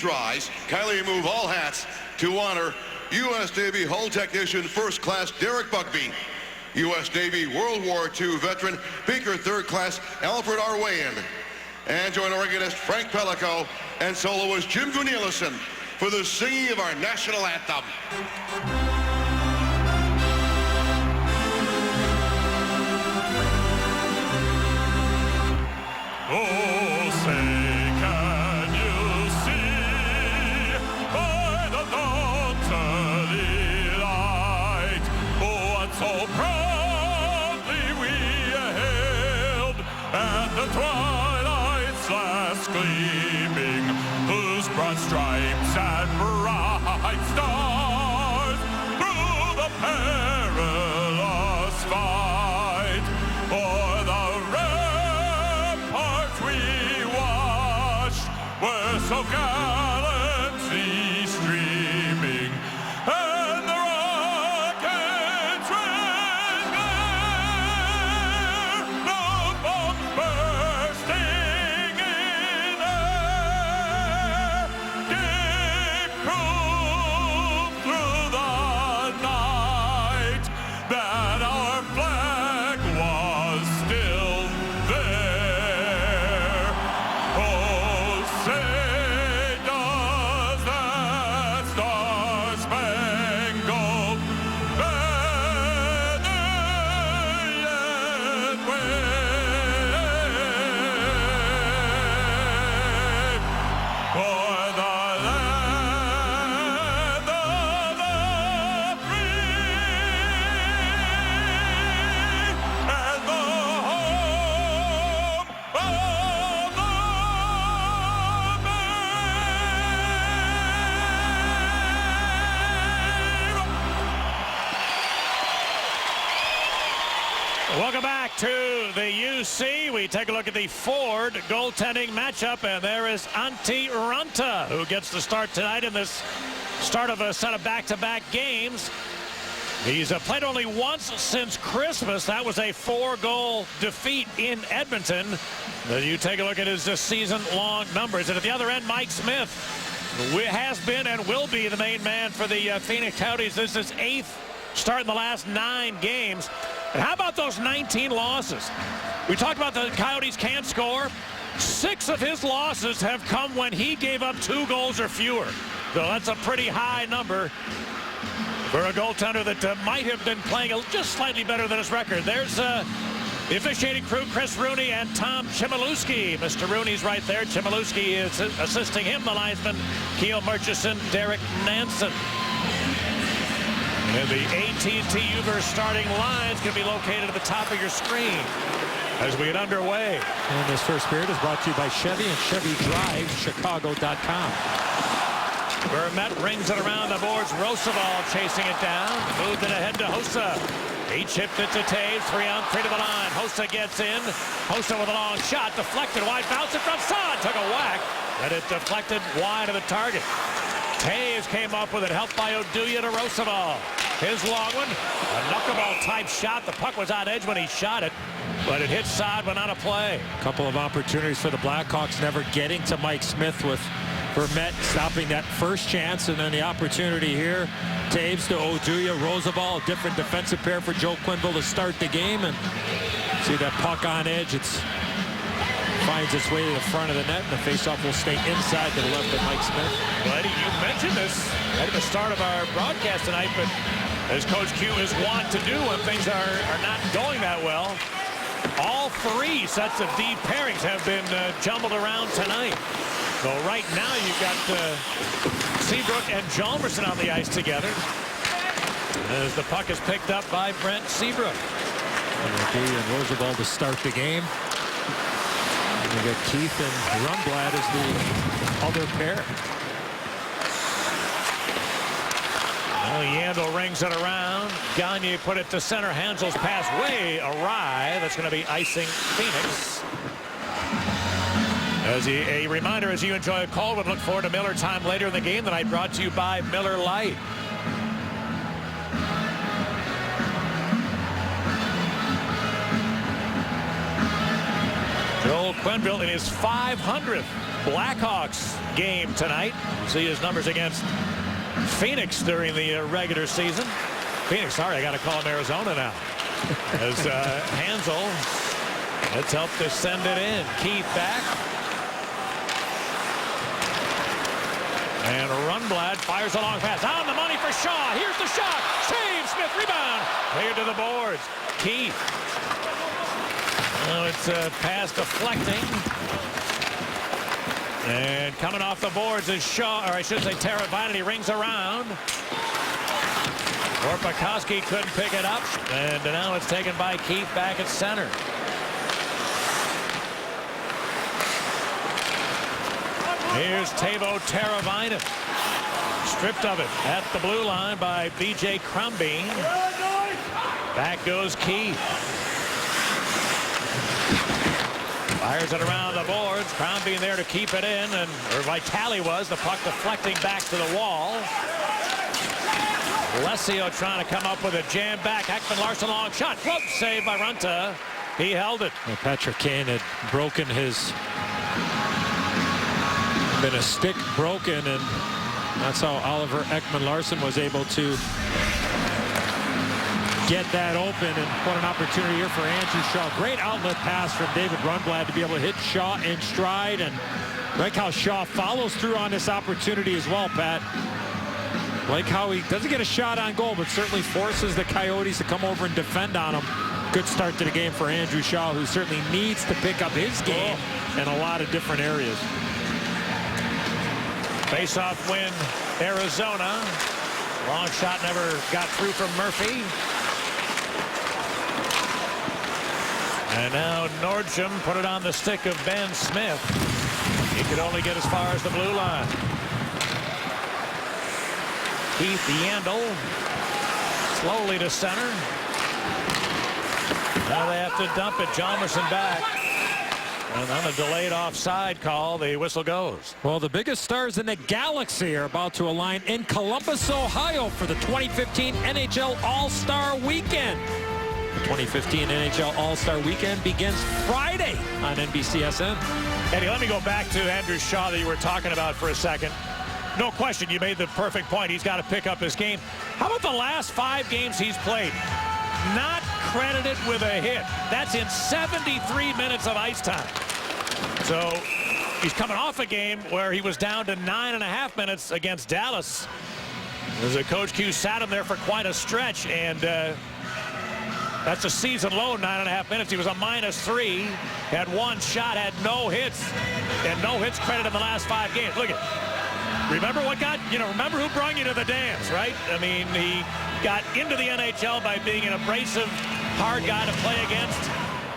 rise, kindly remove all hats to honor U.S. Navy Hull Technician First Class Derek Bugbee, U.S. Navy World War II veteran Beaker Third Class Alfred R. Wayan, and join organist Frank Pellico and soloist Jim Gunilison for the singing of our national anthem. Oh, say, can you see by the dawn's early light what so proudly we hailed at the twilight's last gleaming, whose broad stripes and bright stars through the perilous fight o'er the were so gallantly streaming, and the rockets ran there, loud bombs bursting in air, gave proof through the night that our flag was still there. Oh, say does that star-spangled banner yet wave for the land of the free and the home of the Welcome back to the UC. We take a look at the Ford goaltending matchup, and there is Antti Ranta, who gets the start tonight in this start of a set of back-to-back games. He's played only once since Christmas. That was a 4-goal defeat in Edmonton. Then you take a look at his season-long numbers. And at the other end, Mike Smith has been and will be the main man for the Phoenix Coyotes. This is 8th start in the last 9 games. And how about those 19 losses? We talked about the Coyotes can't score. 6 of his losses have come when he gave up 2 goals or fewer. So that's a pretty high number for a goaltender that might have been playing just slightly better than his record. There's the officiating crew, Chris Rooney and Tom Chmielewski. Mr. Rooney's right there. Chmielewski is assisting him, the linesman, Keel Murchison, Derek Nansen. And the AT&T Uber starting line is going to be located at the top of your screen as we get underway. And this first period is brought to you by Chevy and ChevyDriveChicago.com. Vermette rings it around the boards. Roosevelt chasing it down. Moved it ahead to Hossa. He chipped it to Taves. 3-on-3 to the line. Hossa gets in. Hossa with a long shot. Deflected wide. Bounce it from Son. Took a whack. And it deflected wide of the target. Taves came up with it. Helped by Oduya to Roosevelt. His long one. A knuckleball type shot. The puck was on edge when he shot it, but it hit side when out of play. A couple of opportunities for the Blackhawks, never getting to Mike Smith, with Vermette stopping that first chance, and then the opportunity here. Taves to Oduya, Roosevelt, a different defensive pair for Joe Quenneville to start the game, and see that puck on edge. It finds its way to the front of the net, and the faceoff will stay inside to the left of Mike Smith. Buddy, you mentioned this at the start of our broadcast tonight, but as Coach Q is wont to do when things are not going that well, all 3 sets of deep pairings have been jumbled around tonight. So right now you've got Seabrook and Hjalmarsson on the ice together as the puck is picked up by Brent Seabrook. And Roosevelt to start the game. And you got Keith and Rundblad as the other pair. Well, Yandel rings it around. Gagne put it to center. Hansel's pass way awry. That's going to be icing Phoenix. As a reminder, as you enjoy a call, would look forward to Miller time later in the game tonight, brought to you by Miller Lite. Joel Quenneville in his 500th Blackhawks game tonight. You see his numbers against Phoenix during the regular season. Phoenix, sorry, I got to call him Arizona now. As Hansel, let's help to send it in. Keith back. And Rundblad fires a long pass. On the money for Shaw. Here's the shot. Save. Smith rebound. Cleared to the boards. Keith. Oh, it's a pass deflecting. And coming off the boards is Shaw, or I should say Teravainen. He rings around. Korpikoski couldn't pick it up. And now it's taken by Keith back at center. Here's Teuvo Teravainen. Stripped of it at the blue line by B.J. Crombeen. Back goes Keith. Fires it around the boards. Crombeen there to keep it in, and Vitale was. The puck deflecting back to the wall. Alessio trying to come up with a jam back. Ekman-Larsson long shot. Whoop, saved by Runta. He held it. Well, Patrick Kane had broken his... been a stick broken, and that's how Oliver Ekman-Larsson was able to get that open. And what an opportunity here for Andrew Shaw. Great outlet pass from David Rundblad to be able to hit Shaw in stride, and like how Shaw follows through on this opportunity as well, Pat. Like how he doesn't get a shot on goal, but certainly forces the Coyotes to come over and defend on him. Good start to the game for Andrew Shaw, who certainly needs to pick up his game in a lot of different areas. Face-off win, Arizona. Long shot never got through from Murphy. And now Nordstrom put it on the stick of Ben Smith. He could only get as far as the blue line. Keith Yandel slowly to center. Now they have to dump it. Hjalmarsson back. And on a delayed offside call, the whistle goes. Well, the biggest stars in the galaxy are about to align in Columbus, Ohio for the 2015 NHL All-Star Weekend. The 2015 NHL All-Star Weekend begins Friday on NBCSN. Eddie, let me go back to Andrew Shaw that you were talking about for a second. No question, you made the perfect point. He's got to pick up his game. How about the last 5 games he's played? Not credited with a hit. That's in 73 minutes of ice time. So he's coming off a game where he was down to 9.5 minutes against Dallas. As a Coach Q sat him there for quite a stretch, and that's a season low, 9.5 minutes. He was a -3, had 1 shot, had no hits, and no hits credit in the last 5 games. Look at it. Remember what got, remember who brought you to the dance, right? I mean, he got into the NHL by being an abrasive, hard guy to play against.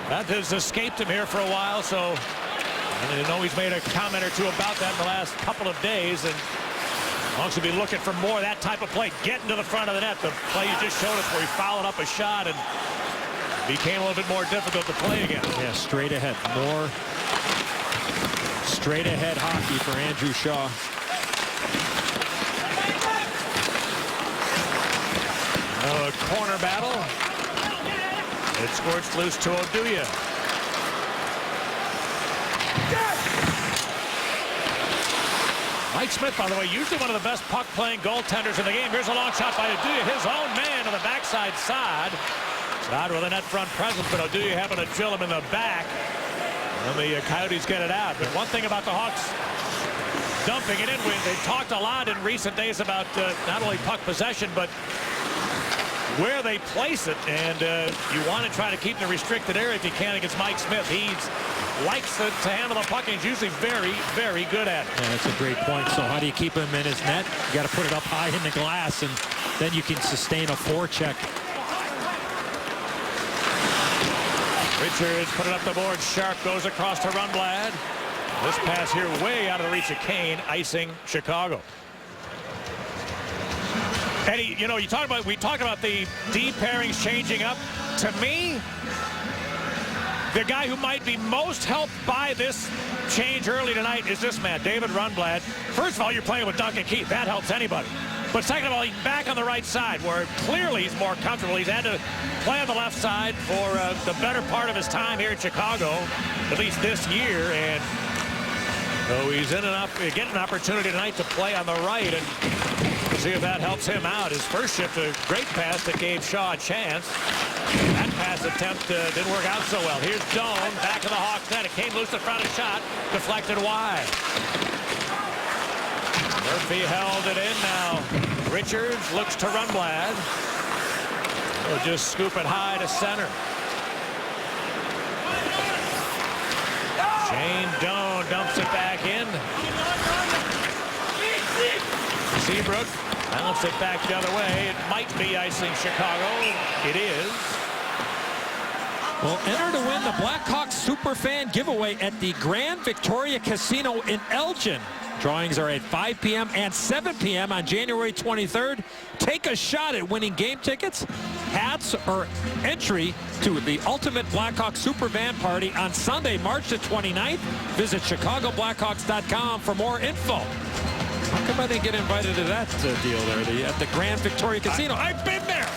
That has escaped him here for a while, so I know he's made a comment or two about that in the last couple of days, and also be looking for more of that type of play, getting to the front of the net. The play you just showed us where he fouled up a shot and became a little bit more difficult to play against. Yeah, straight ahead. More straight ahead hockey for Andrew Shaw. A corner battle. It squirts loose to Oduya. Mike Smith, by the way, usually one of the best puck-playing goaltenders in the game. Here's a long shot by Oduya, his own man to the backside side. Not with a net front presence, but Oduya having to drill him in the back. And the Coyotes get it out. But one thing about the Hawks dumping it in, they've talked a lot in recent days about not only puck possession, but where they place it, and you want to try to keep the restricted area if you can against Mike Smith. He likes to handle the puck, and he's usually very, very good at it. Yeah, that's a great point. So how do you keep him in his net? You got to put it up high in the glass, and then you can sustain a forecheck. Richards put it up the board. Sharp goes across to Rundblad. This pass here way out of the reach of Kane, icing Chicago. Eddie, we talk about the D pairings changing up. To me, the guy who might be most helped by this change early tonight is this man, David Rundblad. First of all, you're playing with Duncan Keith. That helps anybody. But second of all, he's back on the right side, where clearly he's more comfortable. He's had to play on the left side for the better part of his time here in Chicago, at least this year. And So he's getting an opportunity tonight to play on the right, and see if that helps him out. His first shift, a great pass that gave Shaw a chance. That pass attempt didn't work out so well. Here's Doan, back of the Hawks net. It came loose in front of shot, deflected wide. Murphy held it in now. Richards looks to Rundblad. He'll just scoop it high to center. Shane Doan dumps it back in. Seabrook bounced it back the other way. It might be icing Chicago. It is. Well, enter to win the Blackhawks Superfan giveaway at the Grand Victoria Casino in Elgin. Drawings are at 5 p.m. and 7 p.m. on January 23rd. Take a shot at winning game tickets, hats, or entry to the Ultimate Blackhawks Superfan Party on Sunday, March the 29th. Visit ChicagoBlackhawks.com for more info. How come I didn't get invited to that deal there at the Grand Victoria Casino? I've been there.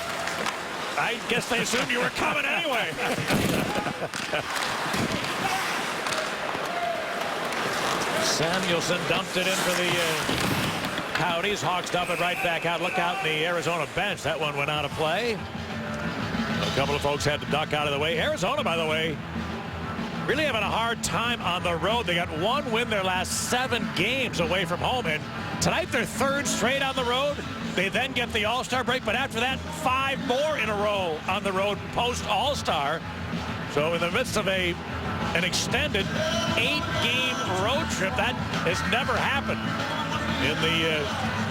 I guess they assumed you were coming anyway. Samuelson dumped it in for the Coyotes. Hawks dump it right back out. Look out in the Arizona bench. That one went out of play. A couple of folks had to duck out of the way. Arizona, by the way, really having a hard time on the road. They got one win their last 7 games away from home, and tonight their 3rd straight on the road. They then get the All-Star break, but after that, 5 more in a row on the road post All-Star. So in the midst of an extended 8-game road trip, that has never happened in the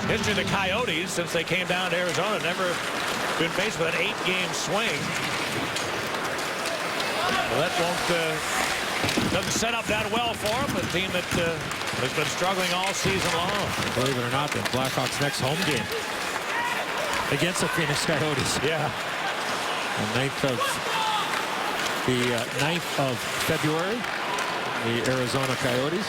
history of the Coyotes since they came down to Arizona. Never been faced with an 8-game swing. Well, that doesn't set up that well for them. A team that has been struggling all season long. Believe it or not, the Blackhawks' next home game against the Phoenix Coyotes. Yeah. The 9th of February, the Arizona Coyotes.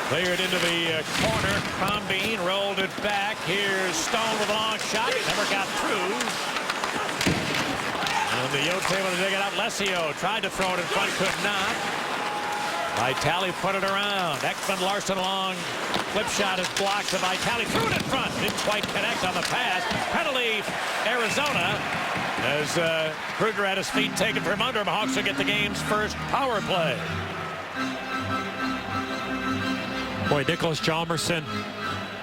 Cleared into the corner. Crombeen rolled it back. Here's Stone with a long shot. Never got through. And the Yotes able to dig it out. Lesio tried to throw it in front, could not. Vitale put it around. Ekman Larson long flip shot is blocked. To Vitale threw it in front. Didn't quite connect on the pass. Penalty Arizona as Kruger had his feet taken from under him. Hawks will get the game's first power play. Boy, Nicholas Hjalmarsson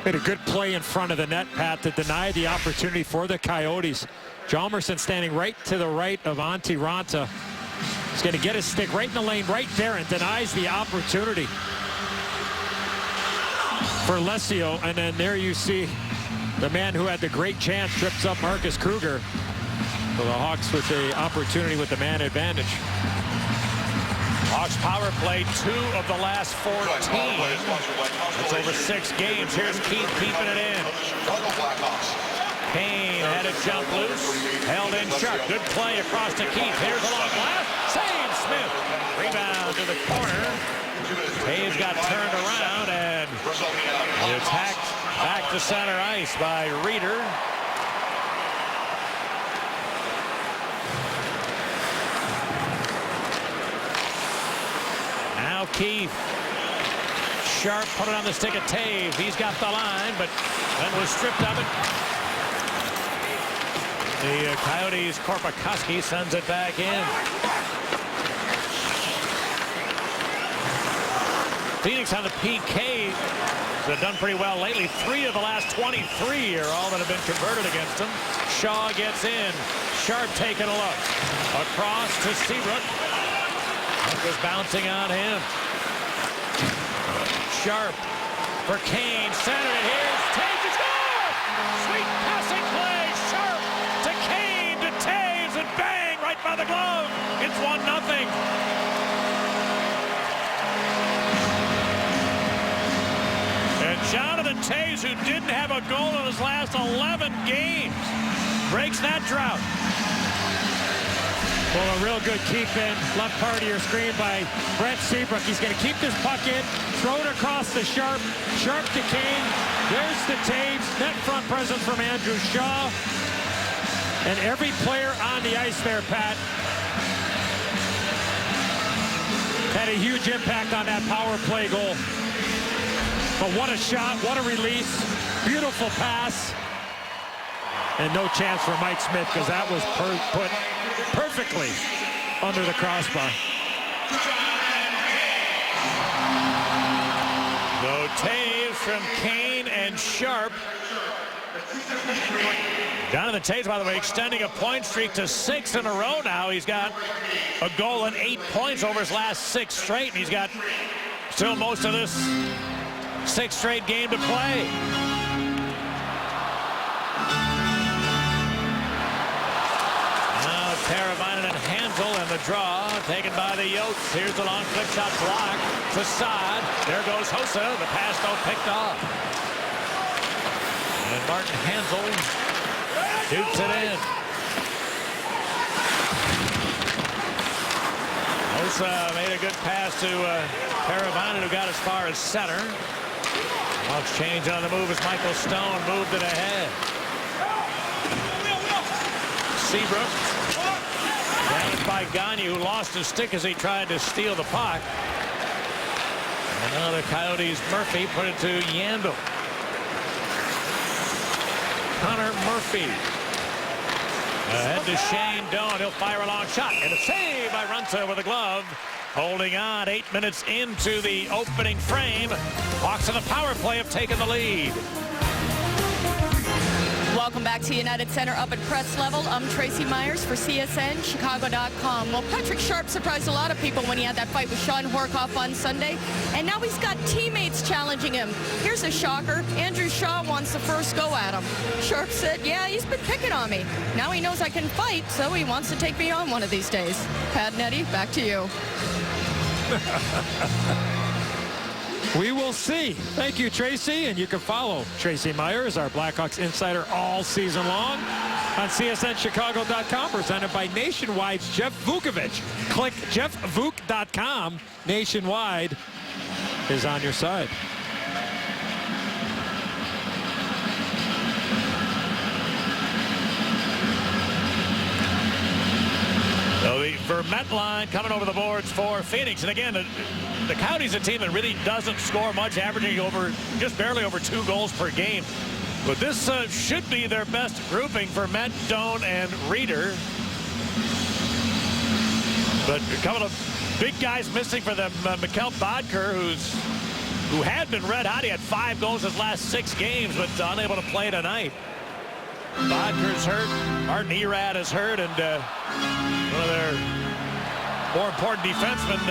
made a good play in front of the net, Pat, to deny the opportunity for the Coyotes. Hjalmarsson standing right to the right of Antti Raanta. He's going to get his stick right in the lane right there and denies the opportunity for Lesio. And then there you see the man who had the great chance trips up Marcus Kruger. So the Hawks with the opportunity with the man advantage. Hawks power play 2 of the last 14. That's over 6 games. Here's Keith keeping it in. Kane had it jump loose. Held in Sharp. Good play across to Keith. Here's a long blast. Save Smith. Rebound to the corner. Hayes got turned around and attacked back to center ice by Reeder. Now Keith. Sharp put it on the stick of Taves. He's got the line, but then was stripped of it. The Coyotes, Korpikoski sends it back in. Phoenix on the PK has done pretty well lately. 3 of the last 23 are all that have been converted against them. Shaw gets in. Sharp taking a look. Across to Seabrook. It was bouncing on him. Sharp for Kane. Centered it. Here's Taves to score! Sweet passing play. Sharp to Kane to Taves and bang right by the glove. It's 1-0. And Jonathan Taves, who didn't have a goal in his last 11 games, breaks that drought. Well, a real good keep in. Left part of your screen by Brent Seabrook. He's going to keep this puck in, throw it across the Sharp. Sharp to Kane. There's the Taves. Net front presence from Andrew Shaw. And every player on the ice there, Pat, Had a huge impact on that power play goal. But what a shot, what a release. Beautiful pass. And no chance for Mike Smith because that was put perfectly under the crossbar. So Toews from Kane and Sharp. Jonathan Toews, by the way, extending a point streak to 6 in a row now. He's got a goal and 8 points over his last 6 straight, and he's got still most of this 6th straight game to play. Now Teravainen and Hansel, and the draw taken by the Yotes. Here's the long flip shot block to Saad. There goes Hossa. The pass though picked off. And Martin Hansel shoots it in. Hossa made a good pass to Teravainen, who got as far as center. Hawks change on the move as Michael Stone moved it ahead. Seabrook down by Gagne, who lost his stick as he tried to steal the puck. And now the Coyotes' Murphy put it to Yandel. Connor Murphy ahead to Shane Doan. He'll fire a long shot, and a save by Runta with a glove. Holding on 8 minutes into the opening frame. Hawks on the power play have taken the lead. Welcome back to United Center up at press level. I'm Tracy Myers for CSN Chicago.com. Well, Patrick Sharp surprised a lot of people when he had that fight with Sean Horkoff on Sunday, and now he's got teammates challenging him. Here's a shocker. Andrew Shaw wants the first go at him. Sharp said, yeah, he's been picking on me. Now he knows I can fight, so he wants to take me on one of these days. Pat and Eddie, back to you. We will see. Thank you, Tracy. And you can follow Tracy Myers, our Blackhawks insider, all season long on CSNChicago.com, presented by Nationwide's Jeff Vukovich. Click jeffvuk.com. Nationwide is on your side. So the Vermette line coming over the boards for Phoenix. And again, the Coyotes, a team that really doesn't score much, averaging over just barely over 2 goals per game. But this should be their best grouping for Vermette, Doan, and Reeder. But a couple of big guys missing for them. Mikkel Bodker, who had been red hot. He had 5 goals his last 6 games, but unable to play tonight. Bodker's hurt. Martin Erad is hurt, and one of their more important defensemen,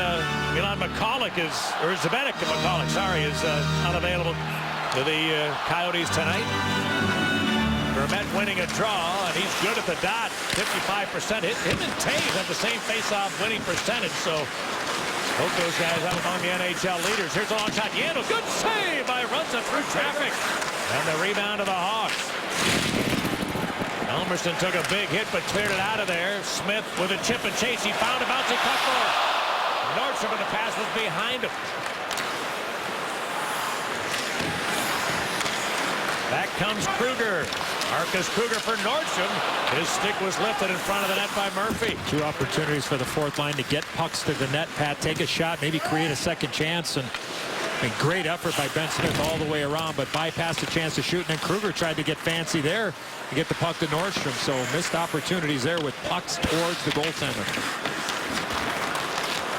Milan Michalek, or Zbynek Michalek, sorry, is unavailable to the Coyotes tonight. Vermette winning a draw, and he's good at the dot, 55%. Him and Toews have the same face-off winning percentage, so both those guys out among the NHL leaders. Here's a long shot. Yandel, good save by Runta through traffic. And the rebound to the Hawks. Elmerson took a big hit, but cleared it out of there. Smith with a chip and chase. He found a bouncing puck for Nordstrom, and the pass was behind him. Back comes Kruger. Marcus Kruger for Nordstrom. His stick was lifted in front of the net by Murphy. 2 opportunities for the fourth line to get pucks to the net. Pat, take a shot, maybe create a second chance. And great effort by Ben Smith all the way around, but bypassed a chance to shoot. And then Kruger tried to get fancy there to get the puck to Nordstrom. So missed opportunities there with pucks towards the goaltender.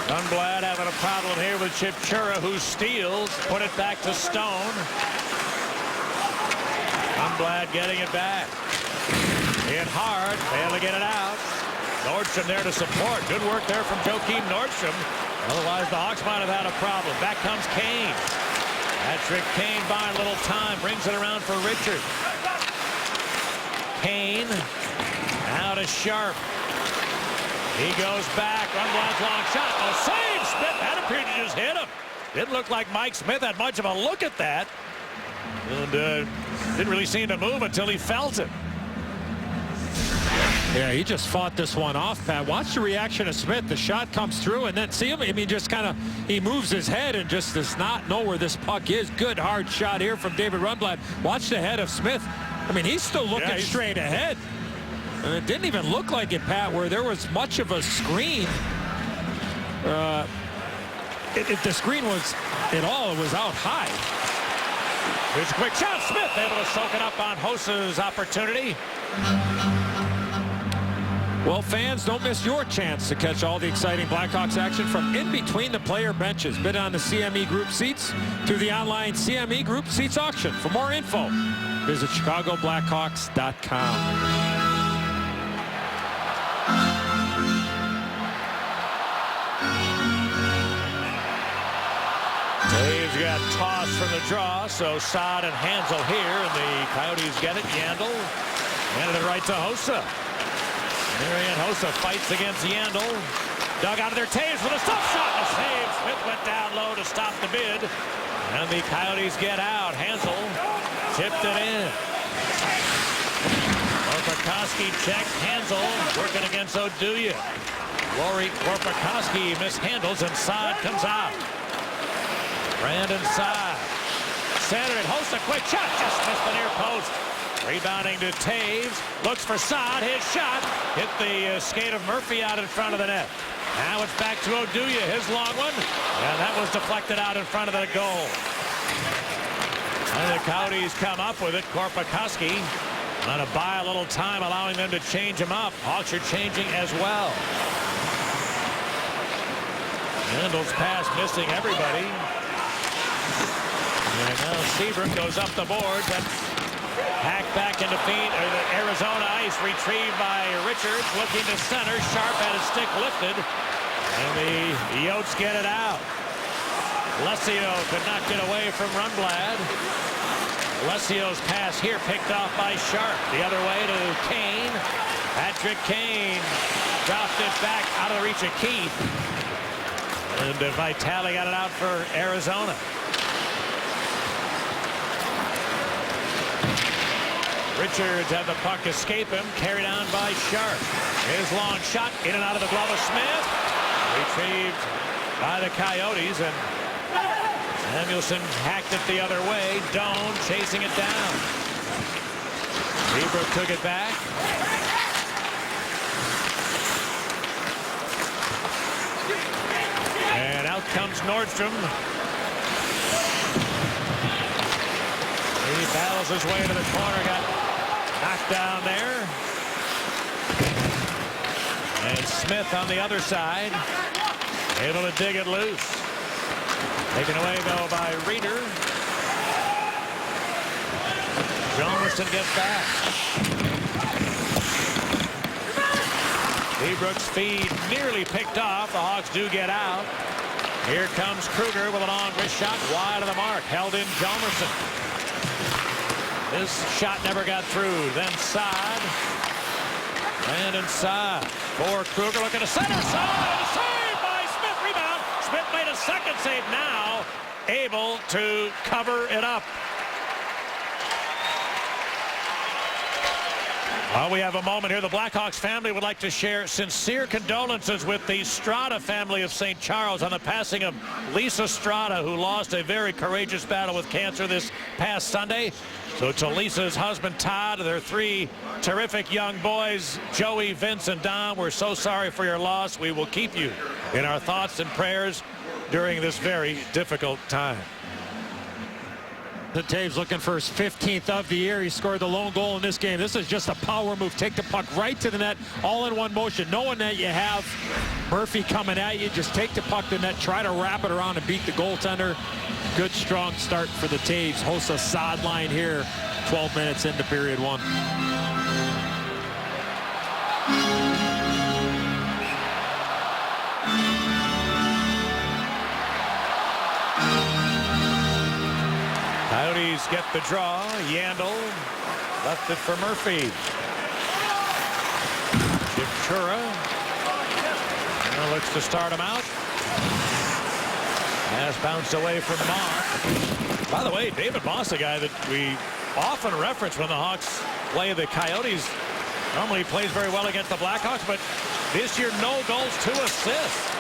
Lundblad having a problem here with Chipchura, who steals. Put it back to Stone. Lundblad getting it back. Hit hard. Failed to get it out. Nordstrom there to support. Good work there from Joakim Nordstrom. Otherwise, the Hawks might have had a problem. Back comes Kane. Patrick Kane buying a little time. Brings it around for Richard. Kane. Now to Sharp. He goes back. Lundblad's long shot. Oh, save! Smith. That appeared to just hit him. Didn't look like Mike Smith had much of a look at that. And didn't really seem to move until he felt it. Yeah, he just fought this one off, Pat. Watch the reaction of Smith. The shot comes through, and then see him. I mean, just kind of, he moves his head and just does not know where this puck is. Good hard shot here from David Rundblad. Watch the head of Smith. I mean, he's still looking straight ahead. And it didn't even look like it, Pat, where there was much of a screen. if the screen was at all, it was out high. Here's a quick shot. Smith able to soak it up on Hosa's opportunity. Well, fans, don't miss your chance to catch all the exciting Blackhawks action from in between the player benches. Bid on the CME Group seats through the online CME Group seats auction. For more info, visit ChicagoBlackhawks.com. Toews got tossed from the draw, so Saad and Hansel here, and the Coyotes get it. Yandel handed it right to Hosa. Marian Hosa fights against Yandel. Dug out of their Toews for the stop shot. A save. Smith went down low to stop the bid. And the Coyotes get out. Hansel tipped it in. Korpikoski checks. Hansel working against Oduya. Rory Korpikoski mishandles, and Saad comes out. Brandon Saad centered it. Hosa, quick shot. Just missed the near post. Rebounding to Toews. Looks for Saad. His shot hit the skate of Murphy out in front of the net. Now it's back to Oduya. His long one. And that was deflected out in front of the goal. And the Coyotes come up with it. Korpikoski on to buy a little time, allowing them to change him up. Hawks are changing as well. Handel's pass missing everybody. And now Seabrook goes up the board. That's hacked back into Arizona ice, retrieved by Richards, looking to center. Sharp had his stick lifted, and the Yotes get it out. Lesio could not get away from Rundblad. Lesio's pass here picked off by Sharp. The other way to Kane. Patrick Kane dropped it back out of the reach of Keith. And Vitale got it out for Arizona. Richards had the puck escape him, carried on by Sharp. His long shot in and out of the glove of Smith. Retrieved by the Coyotes, and Samuelson hacked it the other way. Doan chasing it down. Seabrook took it back. And out comes Nordstrom. He battles his way to the corner, got knocked down there. And Smith on the other side, able to dig it loose. Taken away, though, by Reeder. Jomerson gets back. Seabrook's feed nearly picked off. The Hawks do get out. Here comes Kruger with a long wrist shot wide of the mark. Held in Jomerson. This shot never got through. Then Saad. Brandon Saad for Kruger, looking to center. Saad, saved by Smith. Rebound. Smith made a second save, now able to cover it up. Well, we have a moment here. The Blackhawks family would like to share sincere condolences with the Strada family of St. Charles on the passing of Lisa Strada, who lost a very courageous battle with cancer this past Sunday. So to Lisa's husband, Todd, their three terrific young boys, Joey, Vince, and Don, we're so sorry for your loss. We will keep you in our thoughts and prayers during this very difficult time. Toews looking for his 15th of the year. He scored the lone goal in this game. This is just a power move. Take the puck right to the net, all in one motion. Knowing that you have Murphy coming at you, just take the puck to the net, try to wrap it around and beat the goaltender. Good, strong start for the Toews. Hosa Saad line here, 12 minutes into period one. Coyotes get the draw. Yandel left it for Murphy. Chipchura looks to start him out. Pass bounced away from Moss. By the way, David Moss, a guy that we often reference when the Hawks play the Coyotes. Normally he plays very well against the Blackhawks, but this year no goals, 2 assists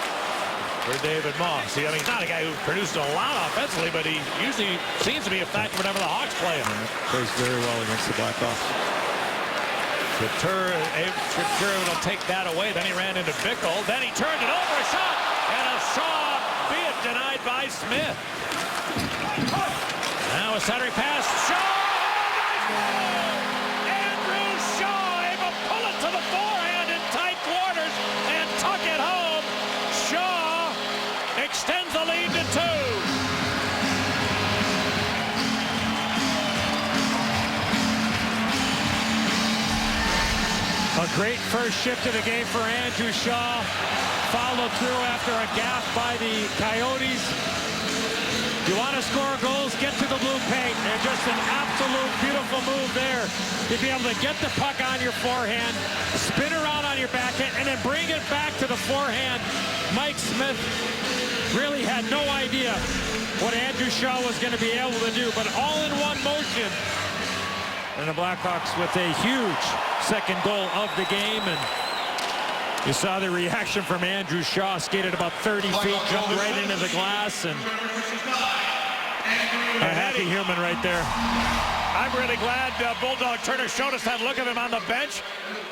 for David Moss. I mean, he's not a guy who produced a lot offensively, but he usually seems to be a factor whenever the Hawks play him. Plays very well against the Blackhawks. Chipchura will take that away. Then he ran into Bickle. Then he turned it over, a shot, and a shot, be it denied it by Smith. Now a centering pass. Shaw! Andrew Shaw able to pull it to the forehand in tight quarters and tuck it home. Shaw extends the lead to 2. A great first shift of the game for Andrew Shaw. Followed through after a gap by the Coyotes. You want to score goals, get to the blue paint. And just an absolute beautiful move there to be able to get the puck on your forehand, spin around on your backhand, and then bring it back to the forehand. Mike Smith really had no idea what Andrew Shaw was going to be able to do, but all in one motion. And the Blackhawks with a huge second goal of the game. And you saw the reaction from Andrew Shaw. Skated about 30 feet, jumped right into the glass, and a happy human right there. I'm really glad Bulldog Turner showed us that look of him on the bench.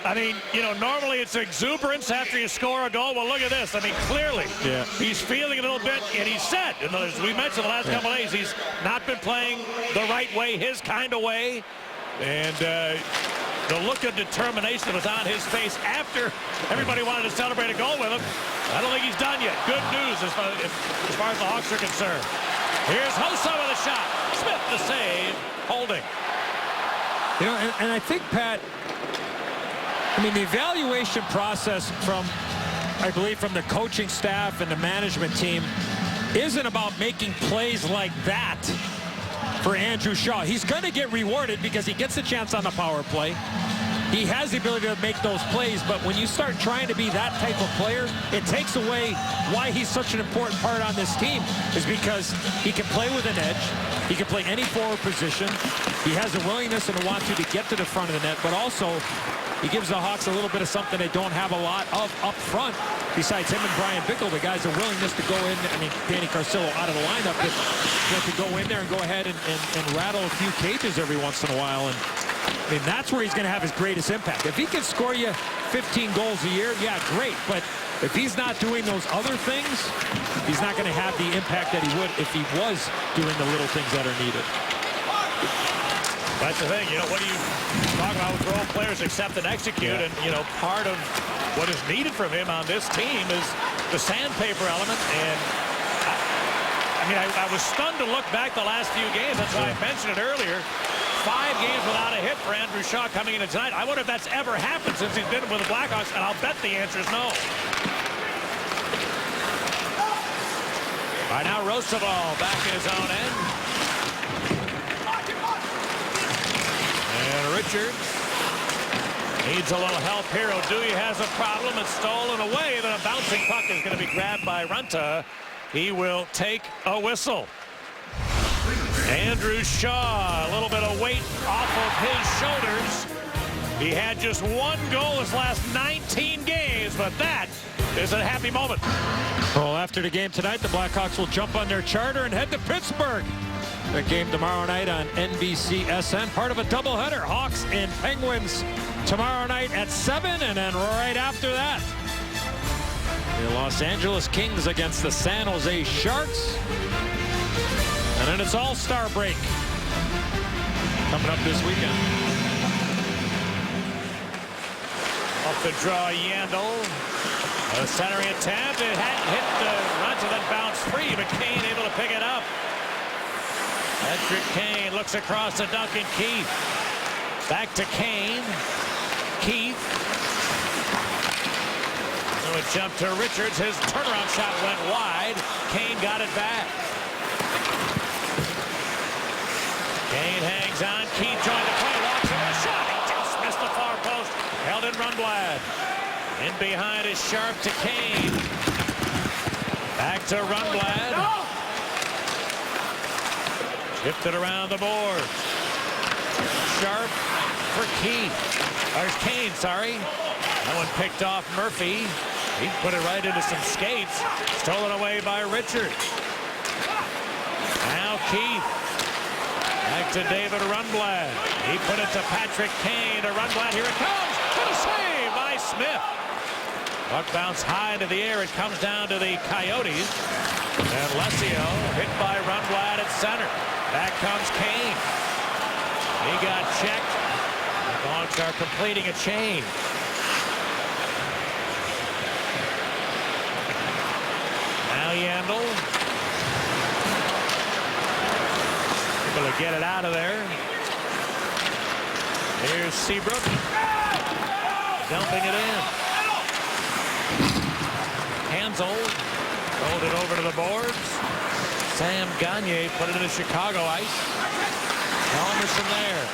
I mean, you know, normally it's exuberance after you score a goal. Well, look at this. I mean, clearly he's feeling a little bit, and he said, as we mentioned the last couple of days, he's not been playing the right way, his kind of way. And the look of determination that was on his face after everybody wanted to celebrate a goal with him. I don't think he's done yet. Good news as far as the Hawks are concerned. Here's Hossa with a shot. Smith the save. Holding. You know, and I think, Pat, I mean, the evaluation process from, I believe, from the coaching staff and the management team isn't about making plays like that for Andrew Shaw. He's going to get rewarded because he gets a chance on the power play. He has the ability to make those plays, but when you start trying to be that type of player, it takes away why he's such an important part on this team, is because he can play with an edge. He can play any forward position. He has a willingness and a want to get to the front of the net, but also he gives the Hawks a little bit of something they don't have a lot of up front. Besides him and Brian Bickle, the guys, a willingness to go in. I mean, Danny Carcillo out of the lineup, but to go in there and go ahead and rattle a few cages every once in a while. And I mean, that's where he's going to have his greatest impact. If he can score you 15 goals a year, yeah, great. But if he's not doing those other things, he's not going to have the impact that he would if he was doing the little things that are needed. That's the thing, you know, what do you talk about with role players accept and execute? And, you know, part of what is needed from him on this team is the sandpaper element. And, I mean, I was stunned to look back the last few games. That's why I mentioned it earlier. 5 games without a hit for Andrew Shaw coming into tonight. I wonder if that's ever happened since he's been with the Blackhawks, and I'll bet the answer is no. All right, now Roosevelt back in his own end. And Richards needs a little help here. O'Dowie has a problem. It's stolen away. Then a bouncing puck is going to be grabbed by Runta. He will take a whistle. Andrew Shaw, a little bit of weight off of his shoulders. He had just 1 goal his last 19 games, but that is a happy moment. Well, after the game tonight, the Blackhawks will jump on their charter and head to Pittsburgh. The game tomorrow night on NBCSN, part of a doubleheader. Hawks and Penguins tomorrow night at 7, and then right after that, the Los Angeles Kings against the San Jose Sharks. And then it's All-Star break coming up this weekend. Off the draw, Yandel. A centering attempt. It hadn't hit the Runta, then bounced free, but Kane able to pick it up. Patrick Kane looks across to Duncan Keith. Back to Kane. Keith. So it jumped to Richards. His turnaround shot went wide. Kane got it back. Kane hangs on. Keith joined the play. Walks in a shot. He just missed the far post. Held in Rundblad. In behind is Sharp to Kane. Back to Rundblad. Tipped it around the board. Sharp for Keith. Or Kane, sorry. That one picked off Murphy. He put it right into some skates. Stolen away by Richards. Now Keith. Back to David Rundblad. He put it to Patrick Kane to Rundblad. Here it comes. What a save by Smith. Puck bounced high into the air. It comes down to the Coyotes. And Lesio hit by Rundblad at center. Back comes Kane. He got checked. The Hawks are completing a chain. Now Yandel. Able to get it out of there. Here's Seabrook. Dumping it in. Hansel rolled it over to the boards. Sam Gagner put it into Chicago ice. Hjalmarsson there.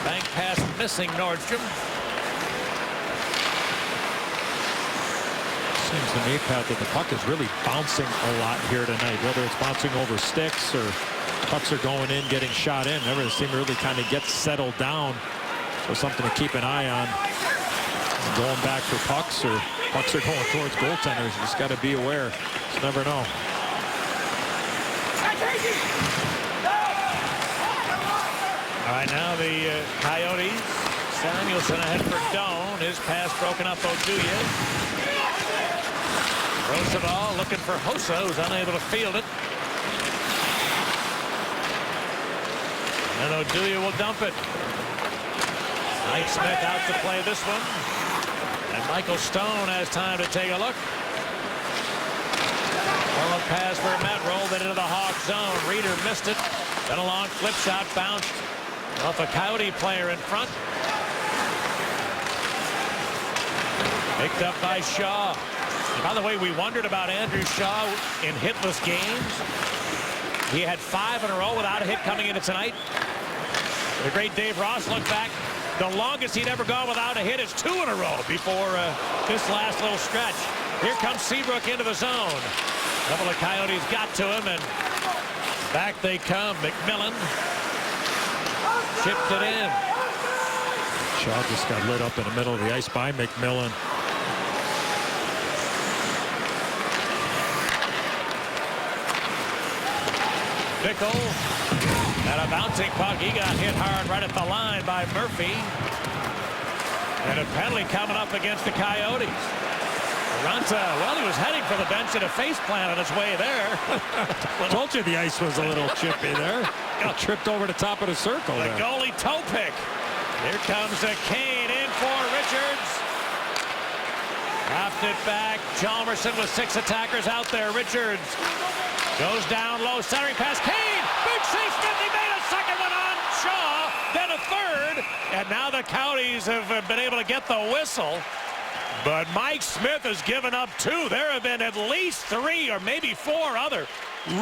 Bank pass missing Nordstrom. Seems to me, Pat, that the puck is really bouncing a lot here tonight, whether it's bouncing over sticks or pucks are going in, getting shot in. Everything seems to really kind of get settled down. So something to keep an eye on. Going back for pucks, or pucks are going towards goaltenders. You just got to be aware. Just never know. All right, now the Coyotes. Samuelson ahead for Doan. His pass broken up Oduya. Roosevelt looking for Hossa, who's unable to field it. And Oduya will dump it. Mike Smith out to play this one. And Michael Stone has time to take a look. Well, a pass for Met, rolled it into the Hawk zone. Reeder missed it. Then a long flip shot bounced off a Coyote player in front. Picked up by Shaw. By the way, we wondered about Andrew Shaw in hitless games. He had 5 in a row without a hit coming into tonight. The great Dave Ross looked back. The longest he'd ever gone without a hit is 2 in a row before this last little stretch. Here comes Seabrook into the zone. A couple of Coyotes got to him, and back they come. McMillan chipped it in. Shaw just got lit up in the middle of the ice by McMillan. Bickle and a bouncing puck. He got hit hard right at the line by Murphy. And a penalty coming up against the Coyotes. Runta, well, he was heading for the bench and a face plant on his way there. Told you the ice was a little chippy there. Got tripped over the top of the circle The there. goalie toe pick. Here comes a Kane in for Richards. Dropped it back. Hjalmarsson with 6 attackers out there. Richards goes down low, centering pass. Kane, big save. Smith, he made a second one on Shaw, then a third, and now the Coyotes have been able to get the whistle. But Mike Smith has given up 2. There have been at least 3 or maybe 4 other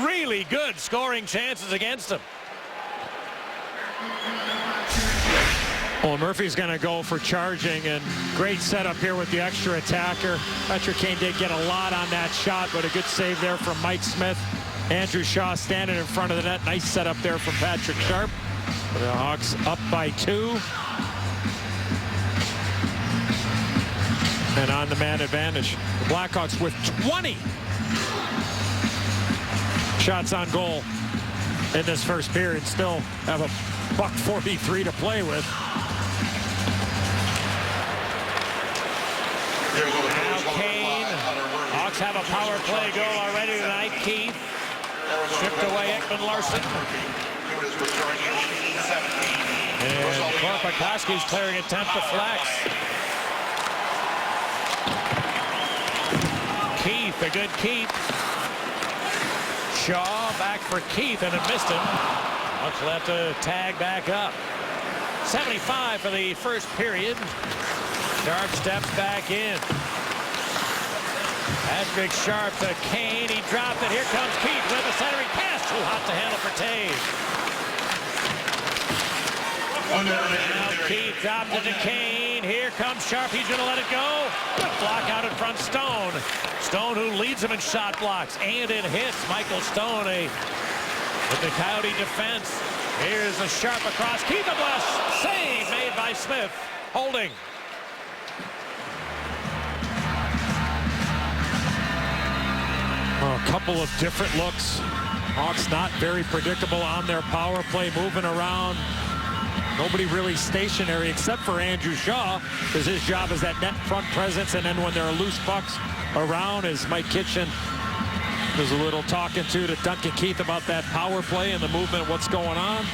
really good scoring chances against him. Well, Murphy's going to go for charging, and great setup here with the extra attacker. Patrick Kane did get a lot on that shot, but a good save there from Mike Smith. Andrew Shaw standing in front of the net. Nice setup there from Patrick Sharp. The Hawks up by 2. And on the man advantage, the Blackhawks with 20 shots on goal in this first period. Still have a $143 to play with. Now Kane. Hawks have a power play goal already tonight. Keith stripped away Ekman-Larsson. And Korpikoski's clearing attempt to flex. Keith, a good keep. Shaw back for Keith, and it missed him. Hawks will have to tag back up. 75 for the first period. Sharp steps back in. Patrick Sharp to Kane. He dropped it. Here comes Keith with a centering pass. Too hot to handle for Taves. Now Keith dropped it to Kane. Here comes Sharp. He's going to let it go. Good block out in front. Stone. Stone, who leads him in shot blocks and in hits. Michael Stone with the Coyote defense. Here's a Sharp across. Keith a blast. Save made by Smith. Holding. A couple of different looks. Hawks not very predictable on their power play, moving around. Nobody really stationary except for Andrew Shaw, because his job is that net front presence, and then when there are loose pucks around, as Mike Kitchen There's a little talking to Duncan Keith about that power play and the movement, what's going on.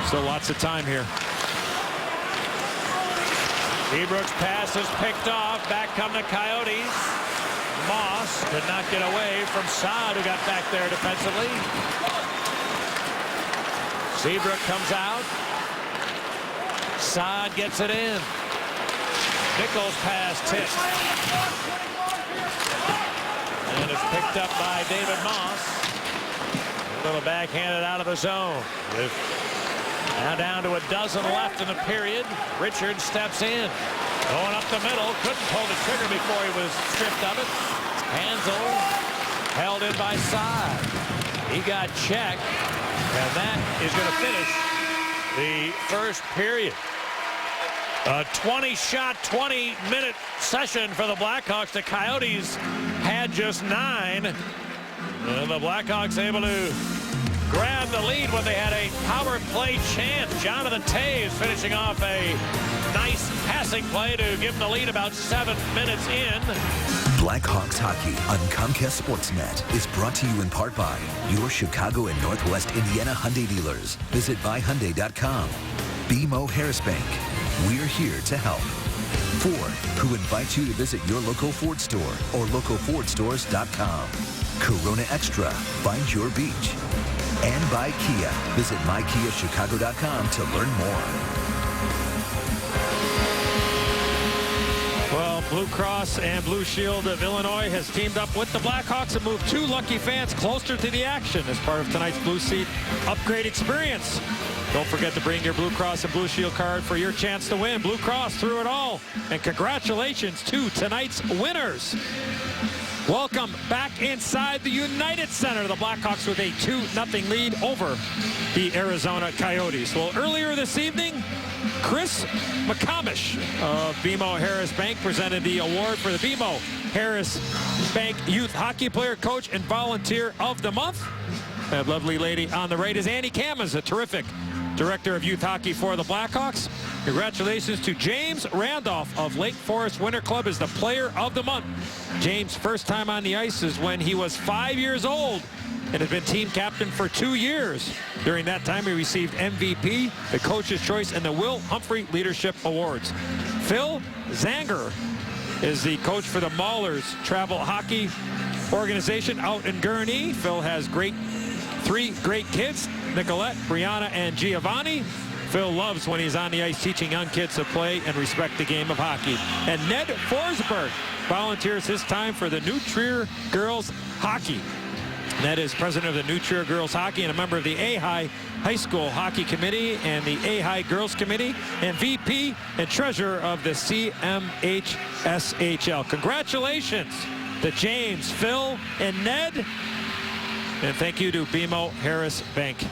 Still lots of time here. Seabrook's pass is picked off. Back come the Coyotes. Moss could not get away from Saad, who got back there defensively. Seabrook comes out. Saad gets it in. Nichols' pass tipped. And it's picked up by David Moss. A little backhanded out of the zone. Now down to a dozen left in the period. Richards steps in. Going up the middle. Couldn't pull the trigger before he was stripped of it. Hansel held in by Saad. He got checked. And that is going to finish the first period. A 20-shot, 20-minute session for the Blackhawks. The Coyotes had just 9. And the Blackhawks able to grab the lead when they had a power play chance. Jonathan Toews finishing off a nice passing play to give them the lead about 7 minutes in. Blackhawks hockey on Comcast Sportsnet is brought to you in part by your Chicago and Northwest Indiana Hyundai dealers. Visit buyhyundai.com. BMO Harris Bank. We're here to help. Ford, who invites you to visit your local Ford store or localfordstores.com. Corona Extra. Find your beach. And by Kia. Visit mykiachicago.com to learn more. Well, Blue Cross and Blue Shield of Illinois has teamed up with the Blackhawks and moved 2 lucky fans closer to the action as part of tonight's Blue Seat upgrade experience. Don't forget to bring your Blue Cross and Blue Shield card for your chance to win. Blue Cross through it all. And congratulations to tonight's winners. Welcome back inside the United Center. The Blackhawks with a 2-0 lead over the Arizona Coyotes. Well, earlier this evening, Chris McComish of BMO Harris Bank presented the award for the BMO Harris Bank Youth Hockey Player, Coach, and Volunteer of the Month. That lovely lady on the right is Annie Cammons, a terrific Director of Youth Hockey for the Blackhawks. Congratulations to James Randolph of Lake Forest Winter Club as the Player of the Month. James' first time on the ice is when he was 5 years old and had been team captain for 2 years. During that time, he received MVP, the Coach's Choice, and the Will Humphrey Leadership Awards. Phil Zanger is the coach for the Maulers Travel Hockey Organization out in Gurnee. Phil has 3 great kids, Nicolette, Brianna, and Giovanni. Phil loves when he's on the ice teaching young kids to play and respect the game of hockey. And Ned Forsberg volunteers his time for the New Trier Girls Hockey. Ned is president of the New Trier Girls Hockey and a member of the A-High High School Hockey Committee and the A-High Girls Committee, and VP and treasurer of the CMHSHL. Congratulations to James, Phil, and Ned. And thank you to BMO Harris Bank.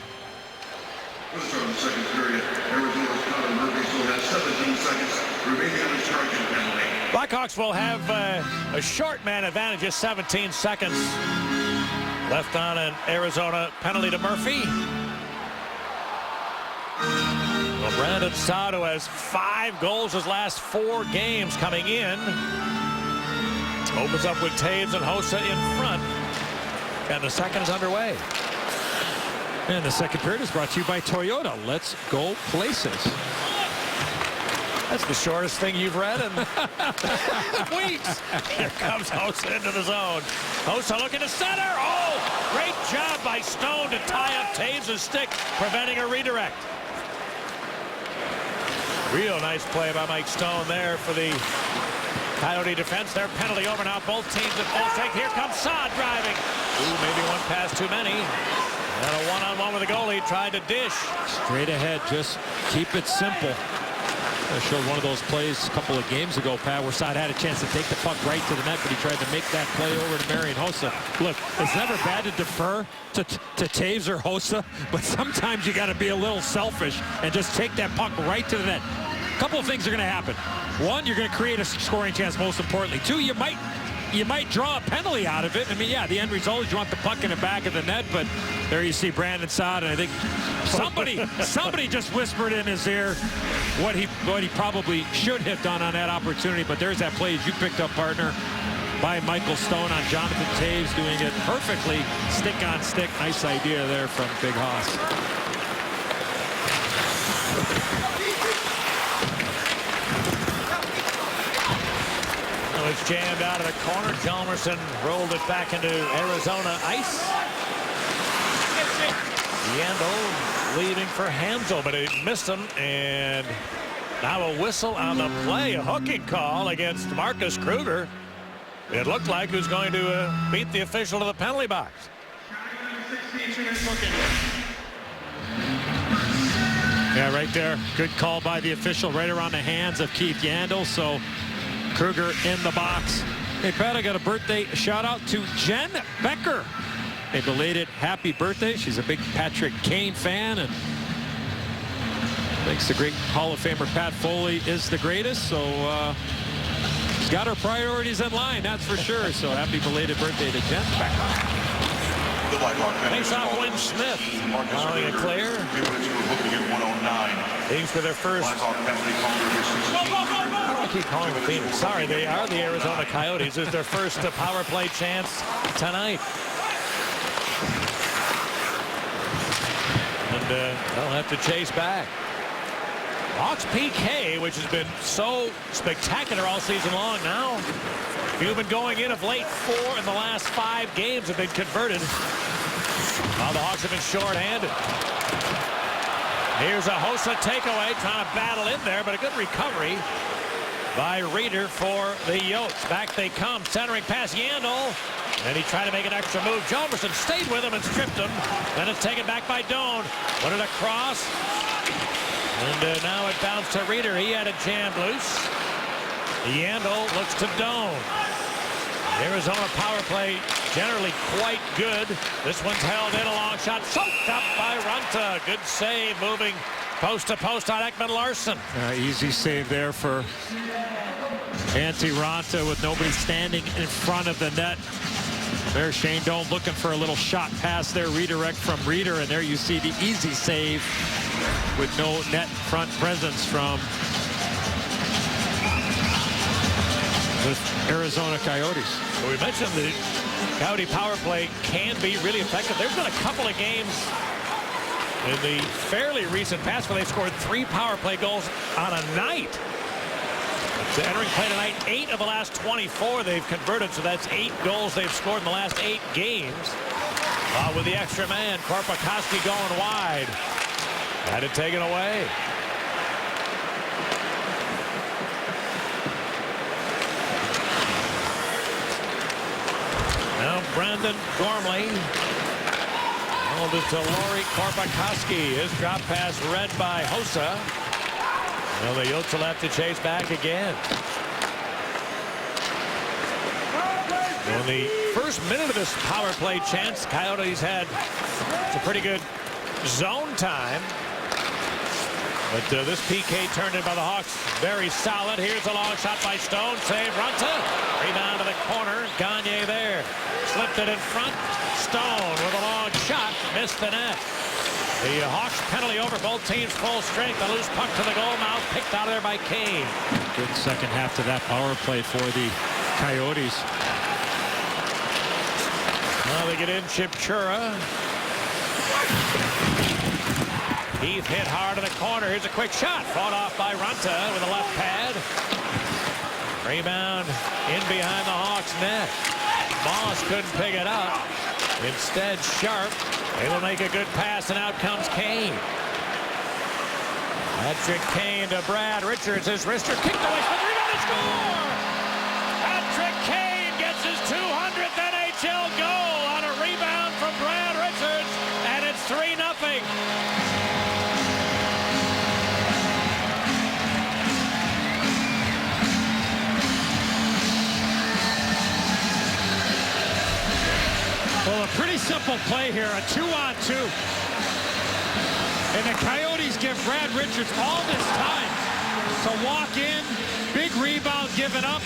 From the second period, Arizona's Connor Murphy still has 17 seconds remaining on his charging penalty. Blackhawks will have a short man advantage, just 17 seconds left on an Arizona penalty to Murphy. Well, Brandon Saad, who has 5 goals his last 4 games coming in, opens up with Toews and Hossa in front. And the second is underway. And the second period is brought to you by Toyota. Let's go places. That's the shortest thing you've read in weeks. Here comes Hossa into the zone. Hossa looking to center. Oh, great job by Stone to tie up Toews' stick, preventing a redirect. Real nice play by Mike Stone there for the Coyote defense. Their penalty over now. Both teams at full strength. Here comes Saad driving. Ooh, maybe one pass too many. And a one-on-one with the goalie. Tried to dish. Straight ahead. Just keep it simple. I showed one of those plays a couple of games ago, Pat, where Saad had a chance to take the puck right to the net, but he tried to make that play over to Marian Hossa. Look, it's never bad to defer to Toews or Hossa, but sometimes you got to be a little selfish and just take that puck right to the net. A couple of things are going to happen. One, you're going to create a scoring chance, most importantly. 2, you might draw a penalty out of it. I mean, yeah, the end result is you want the puck in the back of the net, but there you see Brandon Saad, and I think somebody just whispered in his ear what he probably should have done on that opportunity. But there's that play as you picked up, partner. by Michael Stone on Jonathan Toews, doing it perfectly. Stick on stick. Nice idea there from Big Hoss. It was jammed out of the corner. Hjalmarsson rolled it back into Arizona ice. Yandel leading for Hansel, but he missed him, and now a whistle on the play. A hooking call against Marcus Kruger. It looked like he was going to beat the official to the penalty box. Yeah, right there. Good call by the official right around the hands of Keith Yandel. So Kruger in the box. Hey, Pat, I got a birthday shout out to Jen Becker. A belated happy birthday. She's a big Patrick Kane fan and thinks the great Hall of Famer Pat Foley is the greatest. So she's got her priorities in line, that's for sure. So happy belated birthday to Jen Becker. Face off Win Smith. Allowing it clear. Teams for their first. I keep calling the Phoenix. Sorry, they are the Arizona Coyotes. It's their first power play chance tonight. And they'll have to chase back. Hawks PK, which has been so spectacular all season long now. You've been going in of late. 4 in the last 5 games have been converted. While the Hawks have been short-handed. Here's a Hossa takeaway, trying to battle in there, but a good recovery by Reeder for the Yotes. Back they come, centering pass Yandel. And he tried to make an extra move. Hjalmarsson stayed with him and stripped him. Then it's taken back by Doan. Put it across. And now it bounced to Reeder. He had it jammed loose. Yandel looks to Doan. Arizona power play generally quite good. This one's held in, a long shot. Soaked up by Runta. Good save, moving post to post on Ekman Larsson. Easy save there for Antti Raanta with nobody standing in front of the net. There's Shane Doan looking for a little shot pass there. Redirect from Reeder, and there you see the easy save with no net front presence from the Arizona Coyotes. Well, we mentioned the Coyote power play can be really effective. There's been a couple of games in the fairly recent past where they scored 3 power play goals on a night. So entering play tonight, 8 of the last 24 they've converted, so that's 8 goals they've scored in the last 8 games. With the extra man, Korpikoski going wide. Had it taken away. Now Brandon Gormley. Hold it to Lauri Korpikoski. His drop pass read by Hossa. Well, the Yotes will have to chase back again. In the first minute of this power play chance, Coyotes had some pretty good zone time. But this PK turned in by the Hawks, very solid. Here's a long shot by Stone. Save Runta. Rebound to the corner. Gagne there. Slipped it in front. Stone with a long shot. Missed the net. The Hawks penalty over, both teams full strength. A loose puck to the goal mouth, picked out of there by Kane. Good second half to that power play for the Coyotes. Now they get in Chipchura. Heath hit hard in the corner. Here's a quick shot. Fought off by Runta with a left pad. Rebound in behind the Hawks net. Moss couldn't pick it up. Instead, Sharp able to make a good pass, and out comes Kane. Patrick Kane to Brad Richards. His wrister kicked away from the rebound and score! Patrick Kane gets his 200th NHL goal on a rebound from Brad Richards, and it's 3-0. Well, a pretty simple play here, a 2-on-2. And the Coyotes give Brad Richards all this time to walk in. Big rebound given up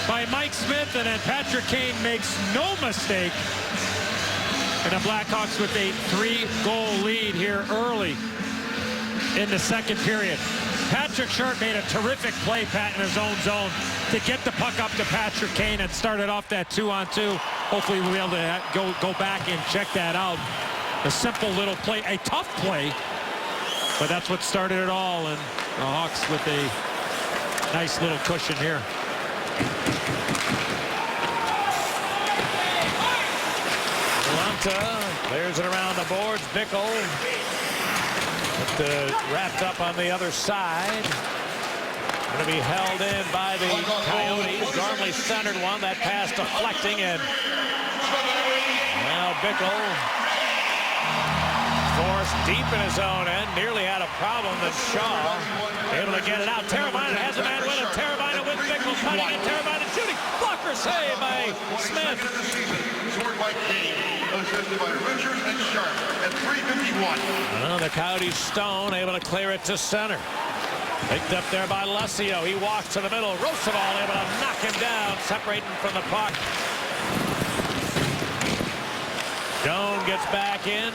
by Mike Smith, and then Patrick Kane makes no mistake. And the Blackhawks with a 3-goal lead here early in the second period. Patrick Sharp made a terrific play, Pat, in his own zone. to get the puck up to Patrick Kane and started off that 2-on-2. Hopefully we'll be able to go back and check that out. A simple little play, a tough play, but that's what started it all. And the Hawks with a nice little cushion here. Aranta clears it around the boards. Bickle wrapped up on the other side. Going to be held in by the Coyotes. Gormley centered one. That pass deflecting, and now Bickle forced deep in his own end. Nearly had a problem, but Shaw able to get it out. Teravainen has a man with him. Teravainen with Bickle cutting, and Teravainen shooting. Blocker save by Smith. Scored by Kane, assisted by Richards and Sharp at 3:51. Well, the Coyotes Stone able to clear it to center. Picked up there by Lucio. He walks to the middle. Roosevelt able to knock him down, separating from the puck. Doan gets back in.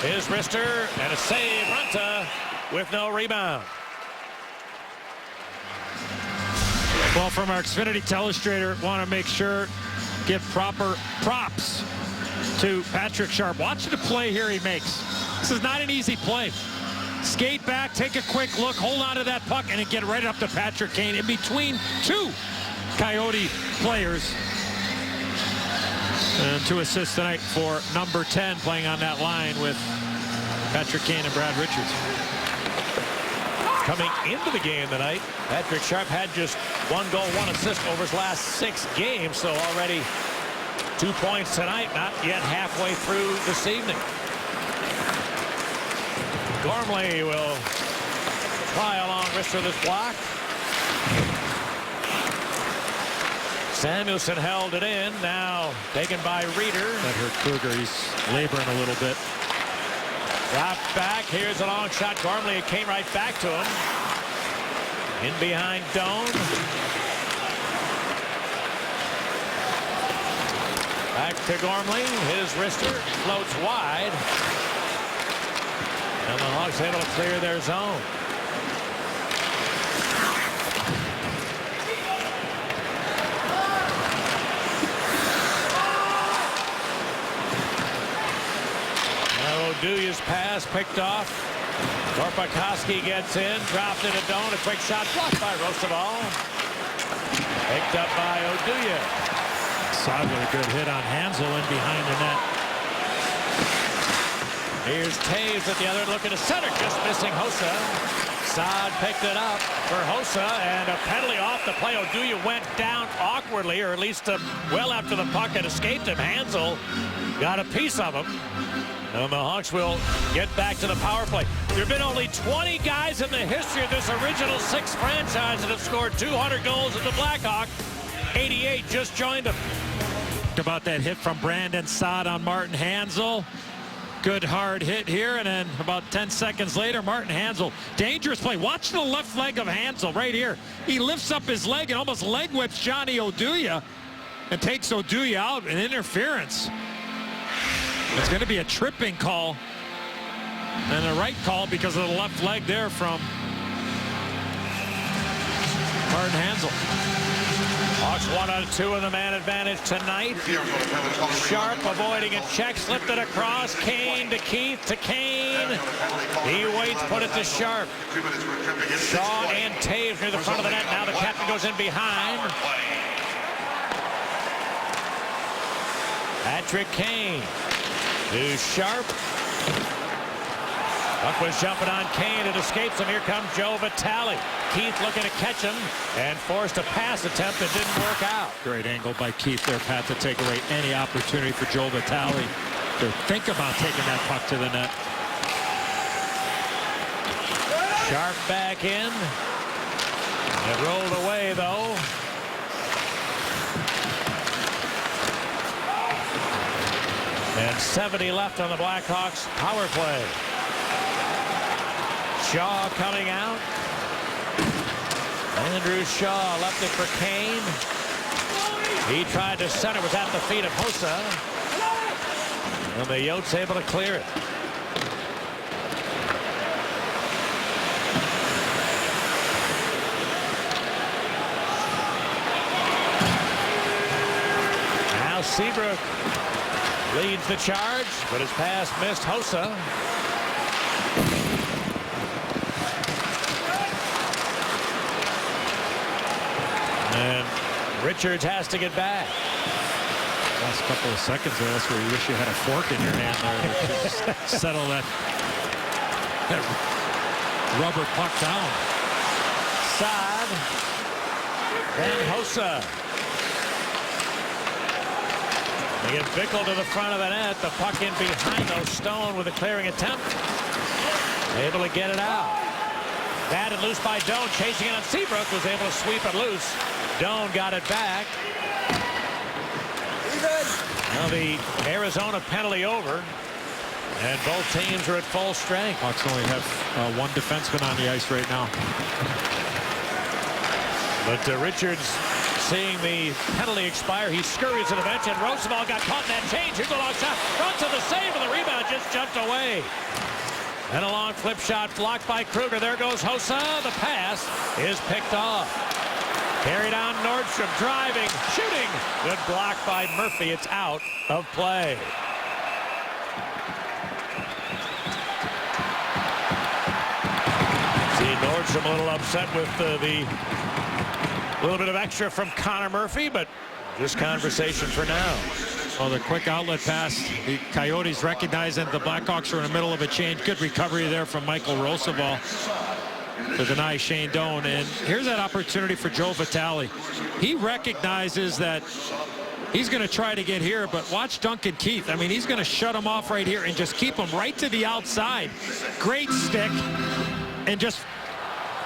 His wrister and a save. Runta with no rebound. Well, from our Xfinity telestrator, want to make sure, give proper props to Patrick Sharp. Watch the play here he makes. This is not an easy play. Skate back, take a quick look, hold on to that puck, and then get right up to Patrick Kane in between two Coyote players. And 2 assists tonight for number 10 playing on that line with Patrick Kane and Brad Richards. Coming into the game tonight, Patrick Sharp had just 1 goal, 1 assist over his last 6 games, so already 2 points tonight, not yet halfway through this evening. Gormley will try a long wrist for this block. Samuelson held it in, now taken by Reeder. That hurt Kruger, he's laboring a little bit. Dropped back, here's a long shot. Gormley, it came right back to him. In behind Doan. Back to Gormley, his wrister floats wide. And the Hawks able to clear their zone. Now O'Duya's pass picked off. Korpikoski gets in, dropped it to Doan. A quick shot blocked by Roosevelt. Picked up by O'Duya. Saad with a good hit on Hansel in behind the net. Here's Taves at the other, looking to center, just missing Hossa. Saad picked it up for Hossa, and a penalty off the play. O'Duya went down awkwardly, or at least well after the puck had escaped him. Hansel got a piece of him. And the Hawks will get back to the power play. There have been only 20 guys in the history of this original 6 franchise that have scored 200 goals in the Blackhawk. 88 just joined them. About that hit from Brandon Saad on Martin Hansel. Good hard hit here, and then about 10 seconds later, Martin Hansel. Dangerous play. Watch the left leg of Hansel right here. He lifts up his leg and almost leg whips Johnny O'Duya and takes O'Duya out. An interference. It's going to be a tripping call and a right call because of the left leg there from Martin Hansel. Hawks 1 out of 2 in the man advantage tonight. Sharp avoiding a check, slipped it across. Kane to Keith to Kane. He waits, put it to Sharp. Shaw and Taves near the front of the net. Now the captain goes in behind. Patrick Kane to Sharp. Buck was jumping on Kane. It escapes him. Here comes Joe Vitale. Keith looking to catch him and forced a pass attempt that didn't work out. Great angle by Keith there, Pat, to take away any opportunity for Joe Vitale to think about taking that puck to the net. Sharp back in. It rolled away, though. And 70 left on the Blackhawks power play. Shaw coming out. Andrew Shaw left it for Kane. He tried to center, was at the feet of Hossa. And the Yotes able to clear it. Seabrook leads the charge, but his pass missed Hossa. And Richards has to get back. Last couple of seconds there, that's where you wish you had a fork in your hand there to just settle that rubber puck down. Saad. Then Hossa. They get Bickle to the front of the net. The puck in behind those. Stone with a clearing attempt. Able to get it out. Batted loose by Doan. Chasing it on Seabrook. Was able to sweep it loose. Doan got it back. Now the Arizona penalty over. And both teams are at full strength. Hawks only have one defenseman on the ice right now. But Richards, seeing the penalty expire, he scurries to the bench, and Roosevelt got caught in that change. Here's a long shot. Runs to the save, and the rebound just jumped away. And a long flip shot blocked by Kruger. There goes Hossa. The pass is picked off. Carried on Nordstrom, driving, shooting. Good block by Murphy. It's out of play. See Nordstrom a little upset with the little bit of extra from Connor Murphy, but just conversation for now. Well, the quick outlet pass, the Coyotes recognizing the Blackhawks are in the middle of a change. Good recovery there from Michael Roosevelt to deny Shane Doan. And here's that opportunity for Joe Vitale. He recognizes that he's going to try to get here, but watch Duncan Keith. I mean, he's going to shut him off right here and just keep him right to the outside. Great stick, and just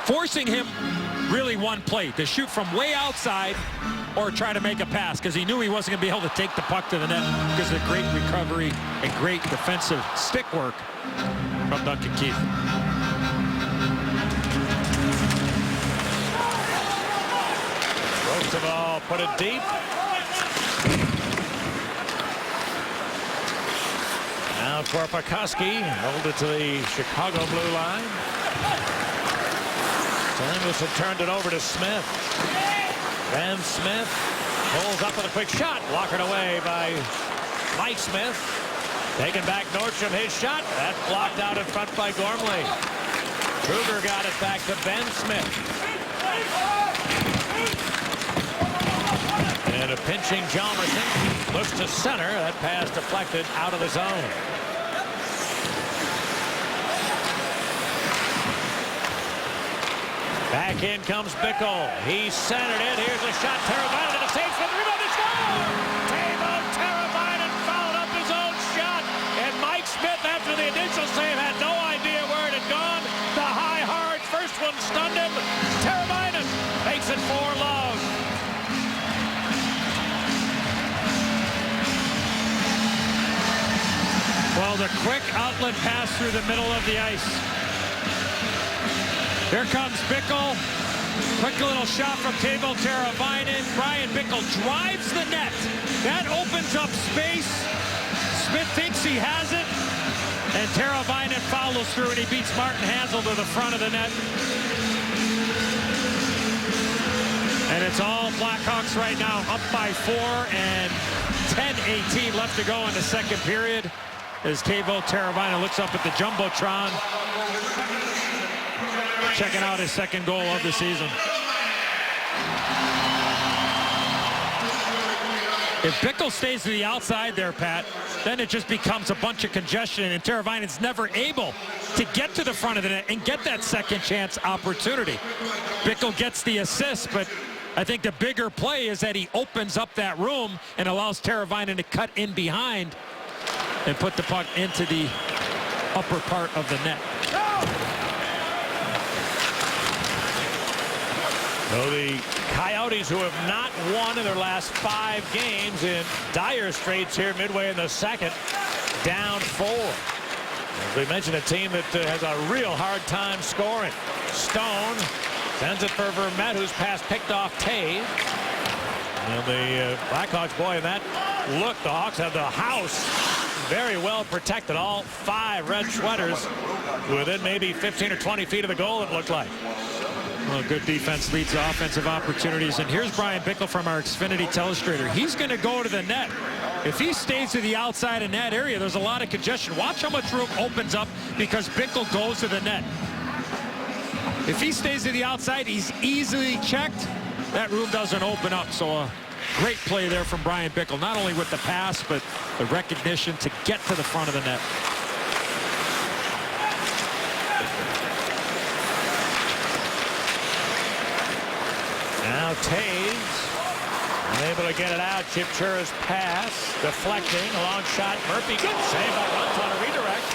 forcing him really one play to shoot from way outside or try to make a pass, because he knew he wasn't going to be able to take the puck to the net because of the great recovery and great defensive stick work from Duncan Keith. Roosevelt put it deep. Now Korpikoski rolled it to the Chicago blue line. Samuelson turned it over to Smith. Van Smith pulls up with a quick shot. Blocked away by Mike Smith. Taking back Nordstrom, his shot. That's blocked out in front by Gormley. Kruger got it back to Ben Smith. And a pinching Hjalmarsson looks to center. That pass deflected out of the zone. Back in comes Bickle. He centered it. Here's a shot. Teravainen to save for the rebound. It's gone! Teuvo Teravainen fouled up his own shot. And Mike Smith, after the initial save, had no idea where it had gone. The high, hard first one stunned him. Teravainen makes it 4-love. Well, the quick outlet pass through the middle of the ice. Here comes Bickle. Quick little shot from Teuvo Teravainen. Brian Bickle drives the net. That opens up space. Smith thinks he has it. And Teravainen follows through, and he beats Martin Hansel to the front of the net. And it's all Blackhawks right now, up by 4, and 10:18 left to go in the second period as Teuvo Teravainen looks up at the Jumbotron, checking out his second goal of the season. If Bickle stays to the outside there, Pat, then it just becomes a bunch of congestion, and Teravainen's never able to get to the front of the net and get that second chance opportunity. Bickle gets the assist, but I think the bigger play is that he opens up that room and allows Teravainen to cut in behind and put the puck into the upper part of the net. So the Coyotes, who have not won in their last 5 games, in dire straits here midway in the second, down 4. As we mentioned, a team that has a real hard time scoring. Stone sends it for Vermette, whose pass picked off Toews. And the Blackhawks, boy, in that look, the Hawks have the house very well protected. All 5 red sweaters within maybe 15 or 20 feet of the goal, it looked like. Well, good defense leads to offensive opportunities. And here's Brian Bickle from our Xfinity telestrator. He's going to go to the net. If he stays to the outside in that area, there's a lot of congestion. Watch how much room opens up because Bickle goes to the net. If he stays to the outside, he's easily checked. That room doesn't open up. So a great play there from Brian Bickle, not only with the pass, but the recognition to get to the front of the net. Now Taves unable to get it out. Chip Chura's pass deflecting. A long shot. Murphy good save by Runta on a redirect.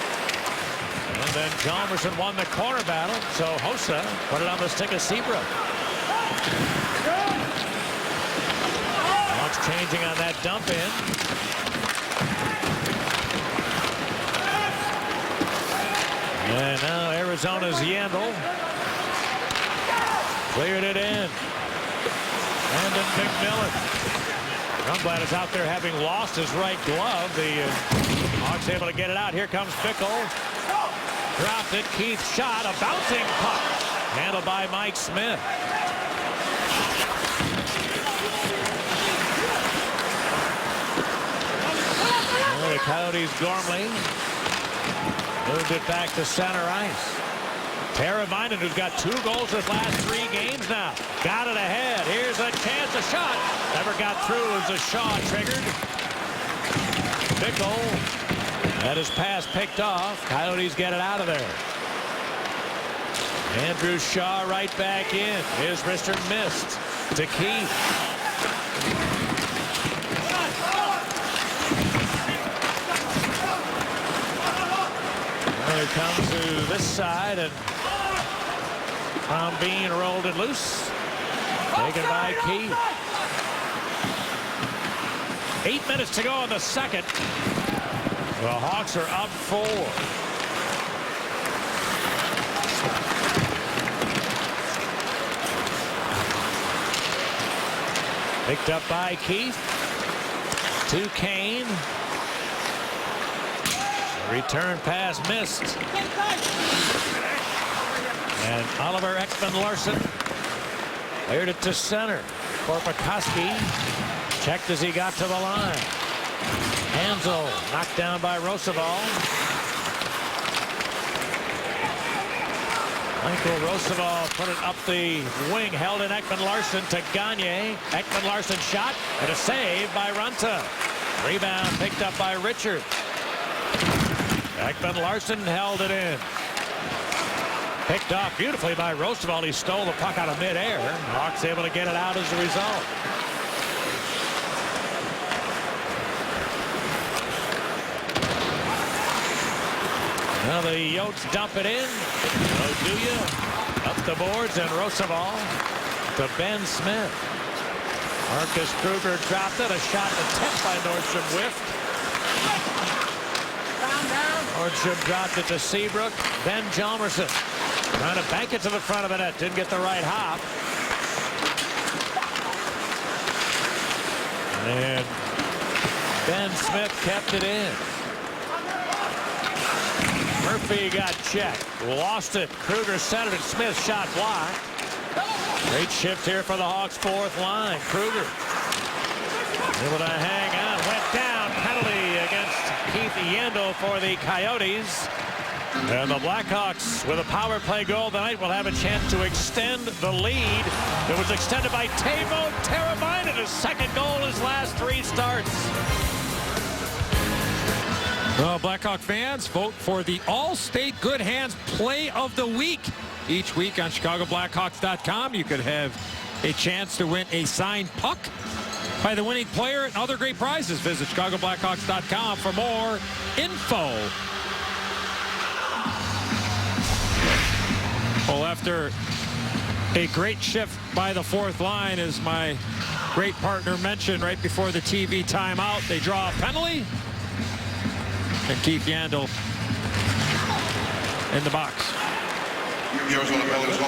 And then Chalmerson won the corner battle. So Hossa put it on the stick of Seabrook. Hawks changing on that dump in. And now Arizona's Yandel cleared it in. Brandon McMillan. Youngblood is out there having lost his right glove. The Hawks able to get it out. Here comes Bickle. Dropped it. Keith shot. A bouncing puck. Handled by Mike Smith. Well, the Coyotes Gormley moved it back to center ice. Teravainen, who's got 2 goals his last 3 games now. Got it ahead. Here's a chance, a shot. Never got through as the Shaw triggered. Bickle had his pass picked off. Coyotes get it out of there. Andrew Shaw right back in. His wrister missed to Keith. Well, he comes to this side and Tom Bean rolled it loose. Taken by Keith. 8 minutes to go in the second. The Hawks are up 4. Picked up by Keith. To Kane. Return pass missed. And Oliver Ekman-Larsson cleared it to center. Korpikoski checked as he got to the line. Hansel knocked down by Roosevelt. Michael Roosevelt put it up the wing, held in Ekman-Larsson to Gagne. Ekman-Larsson shot and a save by Runta. Rebound picked up by Richard. Ekman-Larsson held it in. Picked off beautifully by Roosevelt. He stole the puck out of midair. Hawks able to get it out as a result. Now the Yotes dump it in. Oduya up the boards and Roosevelt to Ben Smith. Marcus Kruger dropped it. A shot attempt by Nordstrom whiffed. Nordstrom dropped it to Seabrook. Ben Chalmerson trying to bank it to the front of the net. Didn't get the right hop. And Ben Smith kept it in. Murphy got checked. Lost it. Kruger centered it. Smith shot blocked. Great shift here for the Hawks' 4th line. Kruger able to hang on. Went down. Penalty against Keith Yandel for the Coyotes. And the Blackhawks, with a power play goal tonight, will have a chance to extend the lead. It was extended by Teuvo Teravainen, his 2nd goal in his last 3 starts. Well, Blackhawk fans, vote for the All-State Good Hands Play of the Week. Each week on ChicagoBlackhawks.com, you could have a chance to win a signed puck by the winning player and other great prizes. Visit ChicagoBlackhawks.com for more info. Well, after a great shift by the 4th line, as my great partner mentioned right before the TV timeout, they draw a penalty. And Keith Yandel in the box.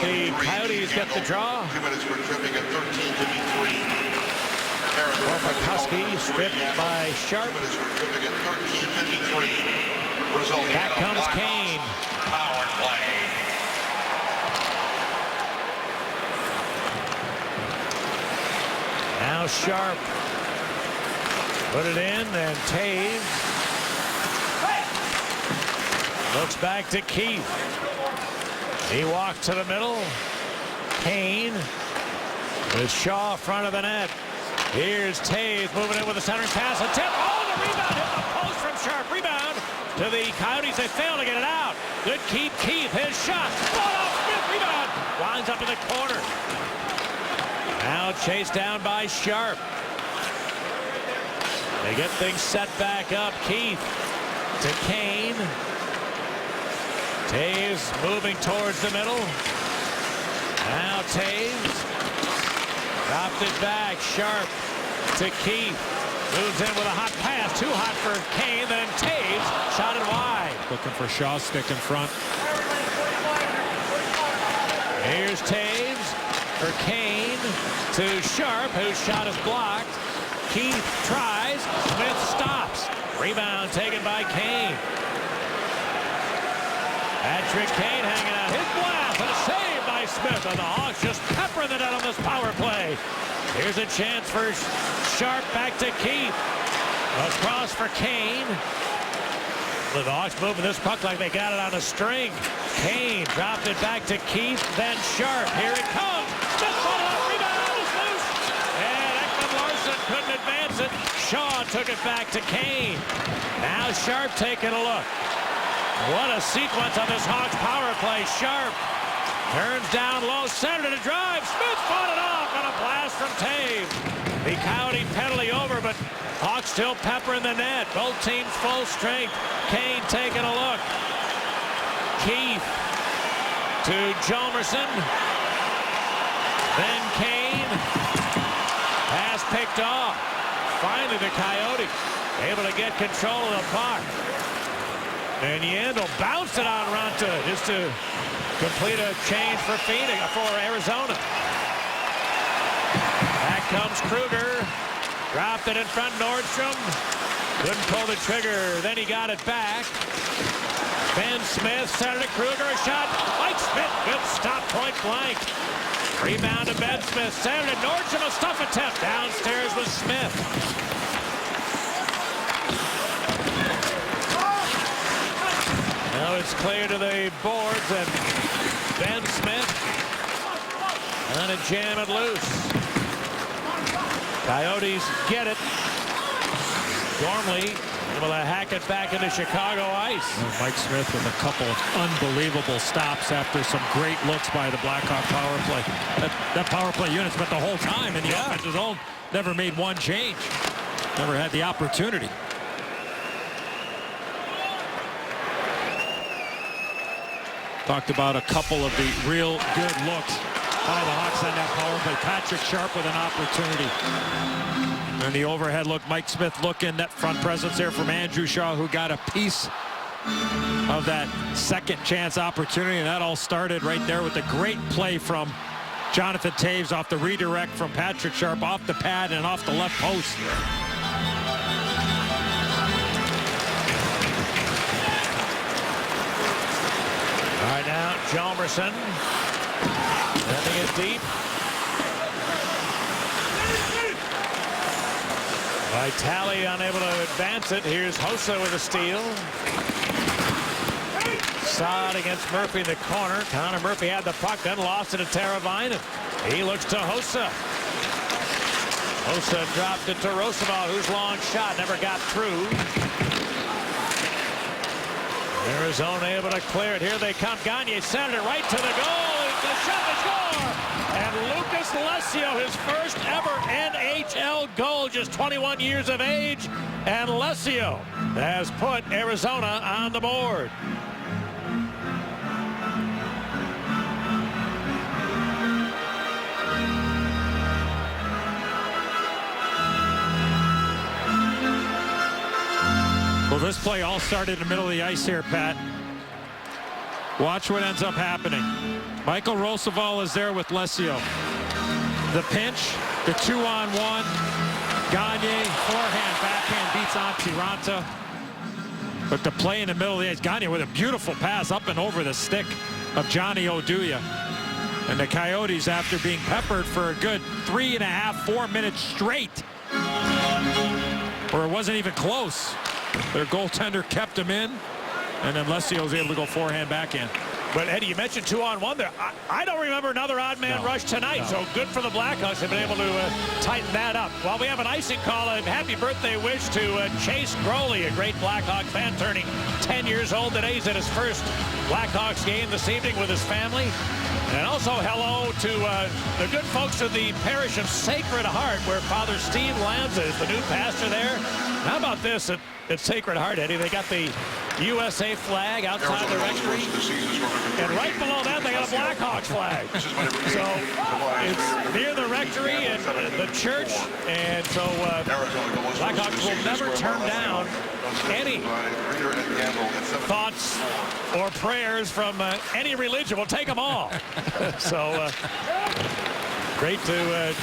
The Coyotes get the draw. 2 minutes for tripping at 13:53. Korpikoski stripped by Sharp. 2 minutes for tripping at 13:53. Resulting Back in a comes Blackhawks Kane. power play. Now Sharp. Put it in, and Taves looks back to Keith. He walks to the middle. Kane with Shaw front of the net. Here's Taves moving in with a centering pass. A tip. Oh, the rebound hit the post from Sharp. Rebound to the Coyotes. They fail to get it out. Good keep. Keith, his shot. Ball off Smith. Rebound. Winds up in the corner. Now chased down by Sharp. They get things set back up. Keith to Kane. Taves moving towards the middle. Now Taves dropped it back. Sharp to Keith. Moves in with a hot pass. Too hot for Kane. Then Taves shot it wide. Looking for Shaw stick in front. Here's Taves for Kane to Sharp, whose shot is blocked. Keith tries. Smith stops. Rebound taken by Kane. Patrick Kane hanging out. His blast and a save by Smith. And the Hawks just peppering the net on this power play. Here's a chance for Sharp back to Keith. Across for Kane. The Hawks moving this puck like they got it on a string. Kane dropped it back to Keith, then Sharp. Here it comes. Smith ball up. Rebound is loose. And Ekman Larson couldn't advance it. Shaw took it back to Kane. Now Sharp taking a look. What a sequence on this Hawks power play. Sharp turns down low, centered to drive. Smith fought it off on a blast from Taves. The Coyote penalty over, but Hawks still peppering the net. Both teams full strength. Kane taking a look. Keith to Hjalmarsson. Then Kane. Pass picked off. Finally the Coyotes able to get control of the puck. And Yandel bounced it on Ranta just to complete a change for Arizona. Back comes Kruger. Dropped it in front, Nordstrom. Couldn't pull the trigger. Then he got it back. Ben Smith centered to Kruger. A shot. Mike Smith. Good stop, point blank. Rebound to Ben Smith. Centered to Nordstrom. A stuff attempt. Downstairs with Smith. Now it's clear to the boards, and Ben Smith on a jam it loose. Coyotes get it. Gormley able to hack it back into Chicago ice. Mike Smith with a couple of unbelievable stops after some great looks by the Blackhawk power play. That power play unit's been the whole time in the offensive zone. Never made one change. Never had the opportunity. Talked about a couple of the real good looks by the Hawks on that power play. Patrick Sharp with an opportunity. And the overhead look, Mike Smith looking, that front presence there from Andrew Shaw, who got a piece of that second chance opportunity. And that all started right there with a great play from Jonathan Taves off the redirect from Patrick Sharp off the pad and off the left post. All right, now Hjalmarsson sending it deep. Vitale unable to advance it. Here's Hossa with a steal. Saad against Murphy in the corner. Connor Murphy had the puck, then lost it to Teravainen. He looks to Hossa. Hossa dropped it to Roosevelt, whose long shot never got through. Arizona able to clear it. Here they come. Gagne centered it right to the goal. The shot, the score. And Lucas Lessio, his first ever NHL goal, just 21 years of age. And Lessio has put Arizona on the board. Well, this play all started in the middle of the ice here, Pat. Watch what ends up happening. Michael Roosevelt is there with Lessio. The pinch, the 2-on-1. Gagne, forehand, backhand, beats Antti Ranta. But the play in the middle of the ice, Gagne with a beautiful pass up and over the stick of Johnny Oduya. And the Coyotes, after being peppered for a good 3.5, 4 minutes straight, or it wasn't even close. Their goaltender kept him in, and then Leslie was able to go forehand backhand. But, Eddie, you mentioned 2-on-1 there. I don't remember another odd man rush tonight, so good for the Blackhawks. They've been able to tighten that up. While we have an icing call, a happy birthday wish to Chase Growley, a great Blackhawk fan turning 10 years old today. He's at his first Blackhawks game this evening with his family. And also hello to the good folks of the parish of Sacred Heart, where Father Steve Lanza is the new pastor there. How about this at Sacred Heart, Eddie? They got the USA flag outside the rectory. And right below that, they got a Blackhawks flag. So it's near the rectory and the church. And so Blackhawks will never turn down any thoughts or prayers from any religion. We'll take them all. So great to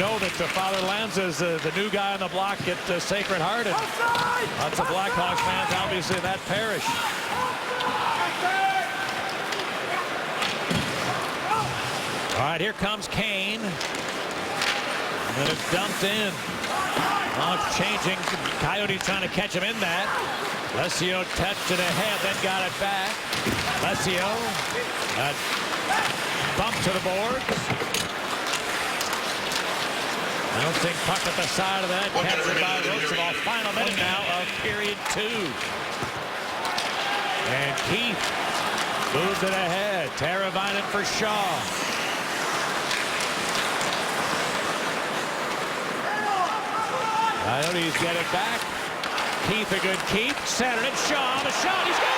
know that Father Lanza is the new guy on the block at Sacred Heart. And lots of Blackhawks fans, obviously, in that parish. All right, here comes Kane. And then it's dumped in. Hawks changing. Coyote trying to catch him in that. Lesio touched it ahead, then got it back. Lesio. Bump to the boards. Bouncing puck at the side of that. Captured by Roosevelt. Final minute now of period 2. And Keith moves it ahead. Teravainen for Shaw. Coyotes get it back. Keith a good keep. Centered it. Shaw. The shot. He's got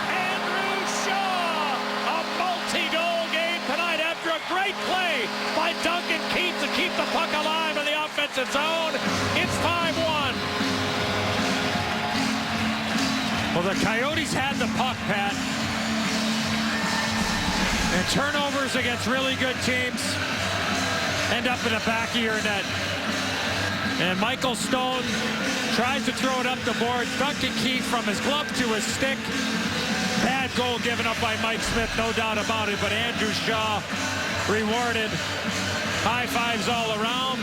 Andrew Shaw. A multi-goal game tonight after a great play by Duncan Keith to keep the puck alive in the offensive zone. It's 5-1. Well, the Coyotes had the puck, Pat. And turnovers against really good teams end up in the back of your net. And Michael Stone tries to throw it up the board. Duncan Keith from his glove to his stick. Bad goal given up by Mike Smith, no doubt about it. But Andrew Shaw rewarded. High fives all around.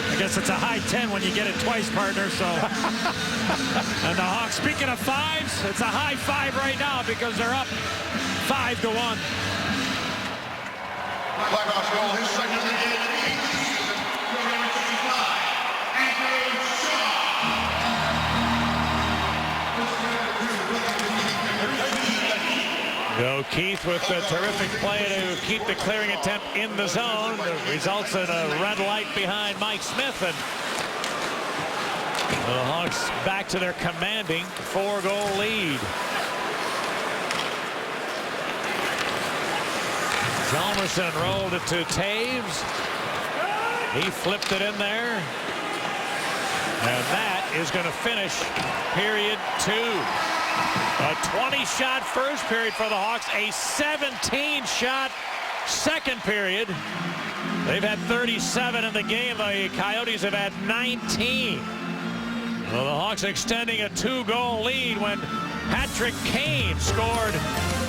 I guess it's a high 10 when you get it twice, partner. So, and the Hawks, speaking of fives, it's a high 5 right now because they're up 5-1. Blackhawks goal, his second of the game in the 8th season. Number 65, Andrew Shaw. So Keith with a terrific play to keep the clearing attempt in the zone. It results in a red light behind Mike Smith. And the Hawks back to their commanding 4-goal lead. Hjalmarsson rolled it to Taves. He flipped it in there. And that is going to finish period 2. A 20-shot first period for the Hawks. A 17-shot second period. They've had 37 in the game. The Coyotes have had 19. Well, the Hawks extending a 2-goal lead when Patrick Kane scored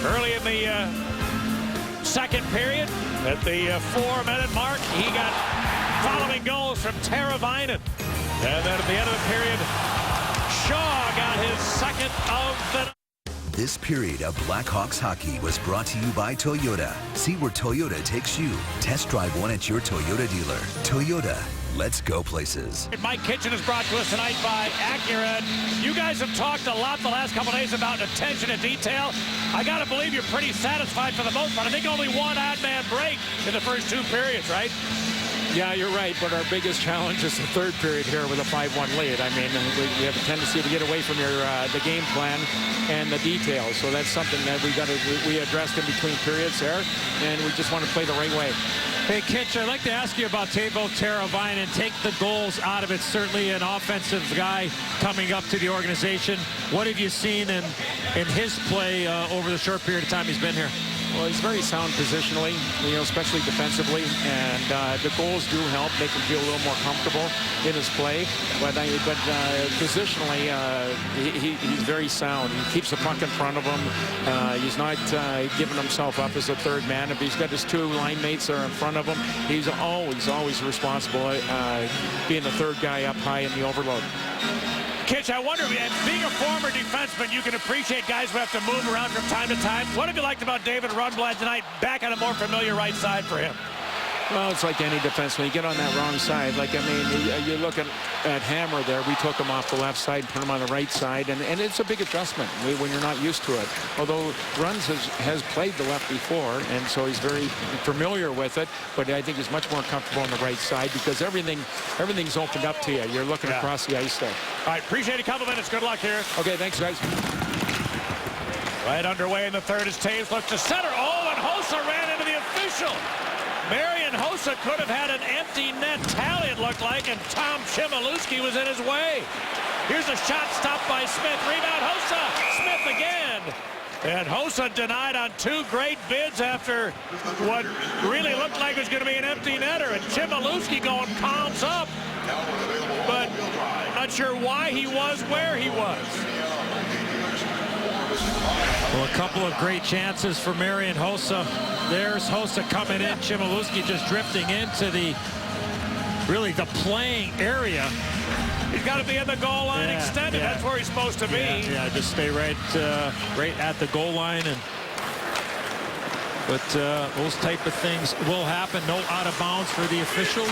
early in the second period. At the 4-minute mark, he got following goals from Teravainen. And then at the end of the period, Shaw got his second of the... This period of Blackhawks hockey was brought to you by Toyota. See where Toyota takes you. Test drive one at your Toyota dealer. Toyota, let's go places. Mike Kitchen is brought to us tonight by Acura. You guys have talked a lot the last couple of days about attention to detail. I got to believe you're pretty satisfied for the most part. I think only one odd man break in the first 2 periods, right? Yeah, you're right, but our biggest challenge is the third period here with a 5-1 lead. I mean, we have a tendency to get away from the game plan and the details. So that's something that we addressed in between periods there, and we just want to play the right way. Hey, Kitch, I'd like to ask you about Teuvo Teravainen. Take the goals out of it. Certainly an offensive guy coming up to the organization. What have you seen in his play over the short period of time he's been here? Well, he's very sound positionally, especially defensively, and the goals do help make him feel a little more comfortable in his play. But positionally, he's very sound. He keeps the puck in front of him. He's not giving himself up as a third man. If he's got his two line mates that are in front of him, he's always responsible, being the third guy up high in the overload. Kitch, I wonder, being a former defenseman, you can appreciate guys who have to move around from time to time. What have you liked about David Rundblad tonight, back on a more familiar right side for him? Well, it's like any defenseman. You get on that wrong side. Like, I mean, you look at Hammer there. We took him off the left side, put him on the right side, and it's a big adjustment when you're not used to it. Although Runs has played the left before, and so he's very familiar with it, but I think he's much more comfortable on the right side because everything's opened up to you. You're looking across the ice there. All right, appreciate a couple minutes. Good luck here. Okay, thanks, guys. Right underway in the third as Taves looks to center. Oh, and Hossa ran into the official. Marian Hossa could have had an empty net tally, it looked like, and Tom Chmielewski was in his way. Here's a shot stopped by Smith. Rebound, Hossa. Smith again. And Hossa denied on two great bids after what really looked like was going to be an empty netter. And Chmielewski going palms up. But not sure why he was where he was. Well, a couple of great chances for Marian Hossa. There's Hossa coming in. Chmielewski just drifting into the playing area. He's got to be in the goal line extended. That's where he's supposed to be. Yeah, just stay right at the goal line. But those type of things will happen. No out of bounds for the officials.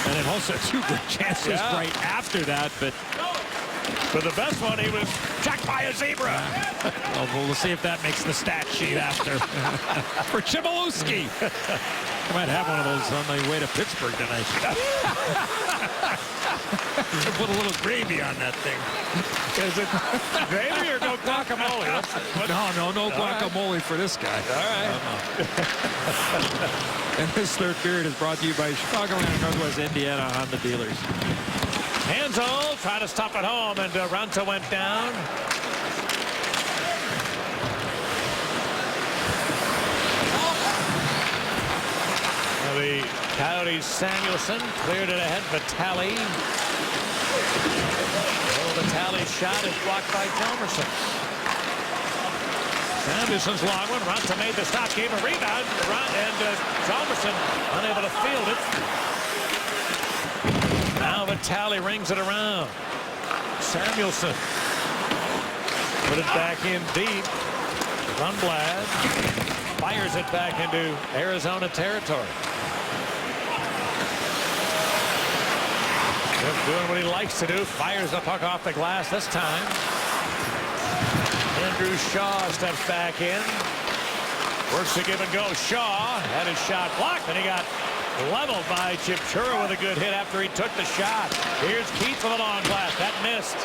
And then Hossa, two good chances right after that. But for the best one, he was checked by a zebra. Well, we'll see if that makes the stat sheet after. For Chmielewski. I might have one of those on the way to Pittsburgh tonight. Put a little gravy on that thing. Is it gravy or no guacamole? No guacamole for this guy. All right. And this third period is brought to you by Chicagoland and Northwest Indiana on the dealers. Hanzo trying to stop it home, and Raanta went down. Now the Coyotes' Samuelson cleared it ahead. Vitale. Vitale's shot is blocked by Hjalmarsson. Samuelson's long one. Raanta made the stop, gave a rebound, and Hjalmarsson unable to field it. Now Vitale rings it around. Samuelson put it back in deep. Rundblad fires it back into Arizona territory. Just doing what he likes to do. Fires the puck off the glass this time. Andrew Shaw steps back in. Works to give and go. Shaw had his shot blocked, and he got leveled by Chip Chura with a good hit after he took the shot. Here's Keith with a long blast. That missed.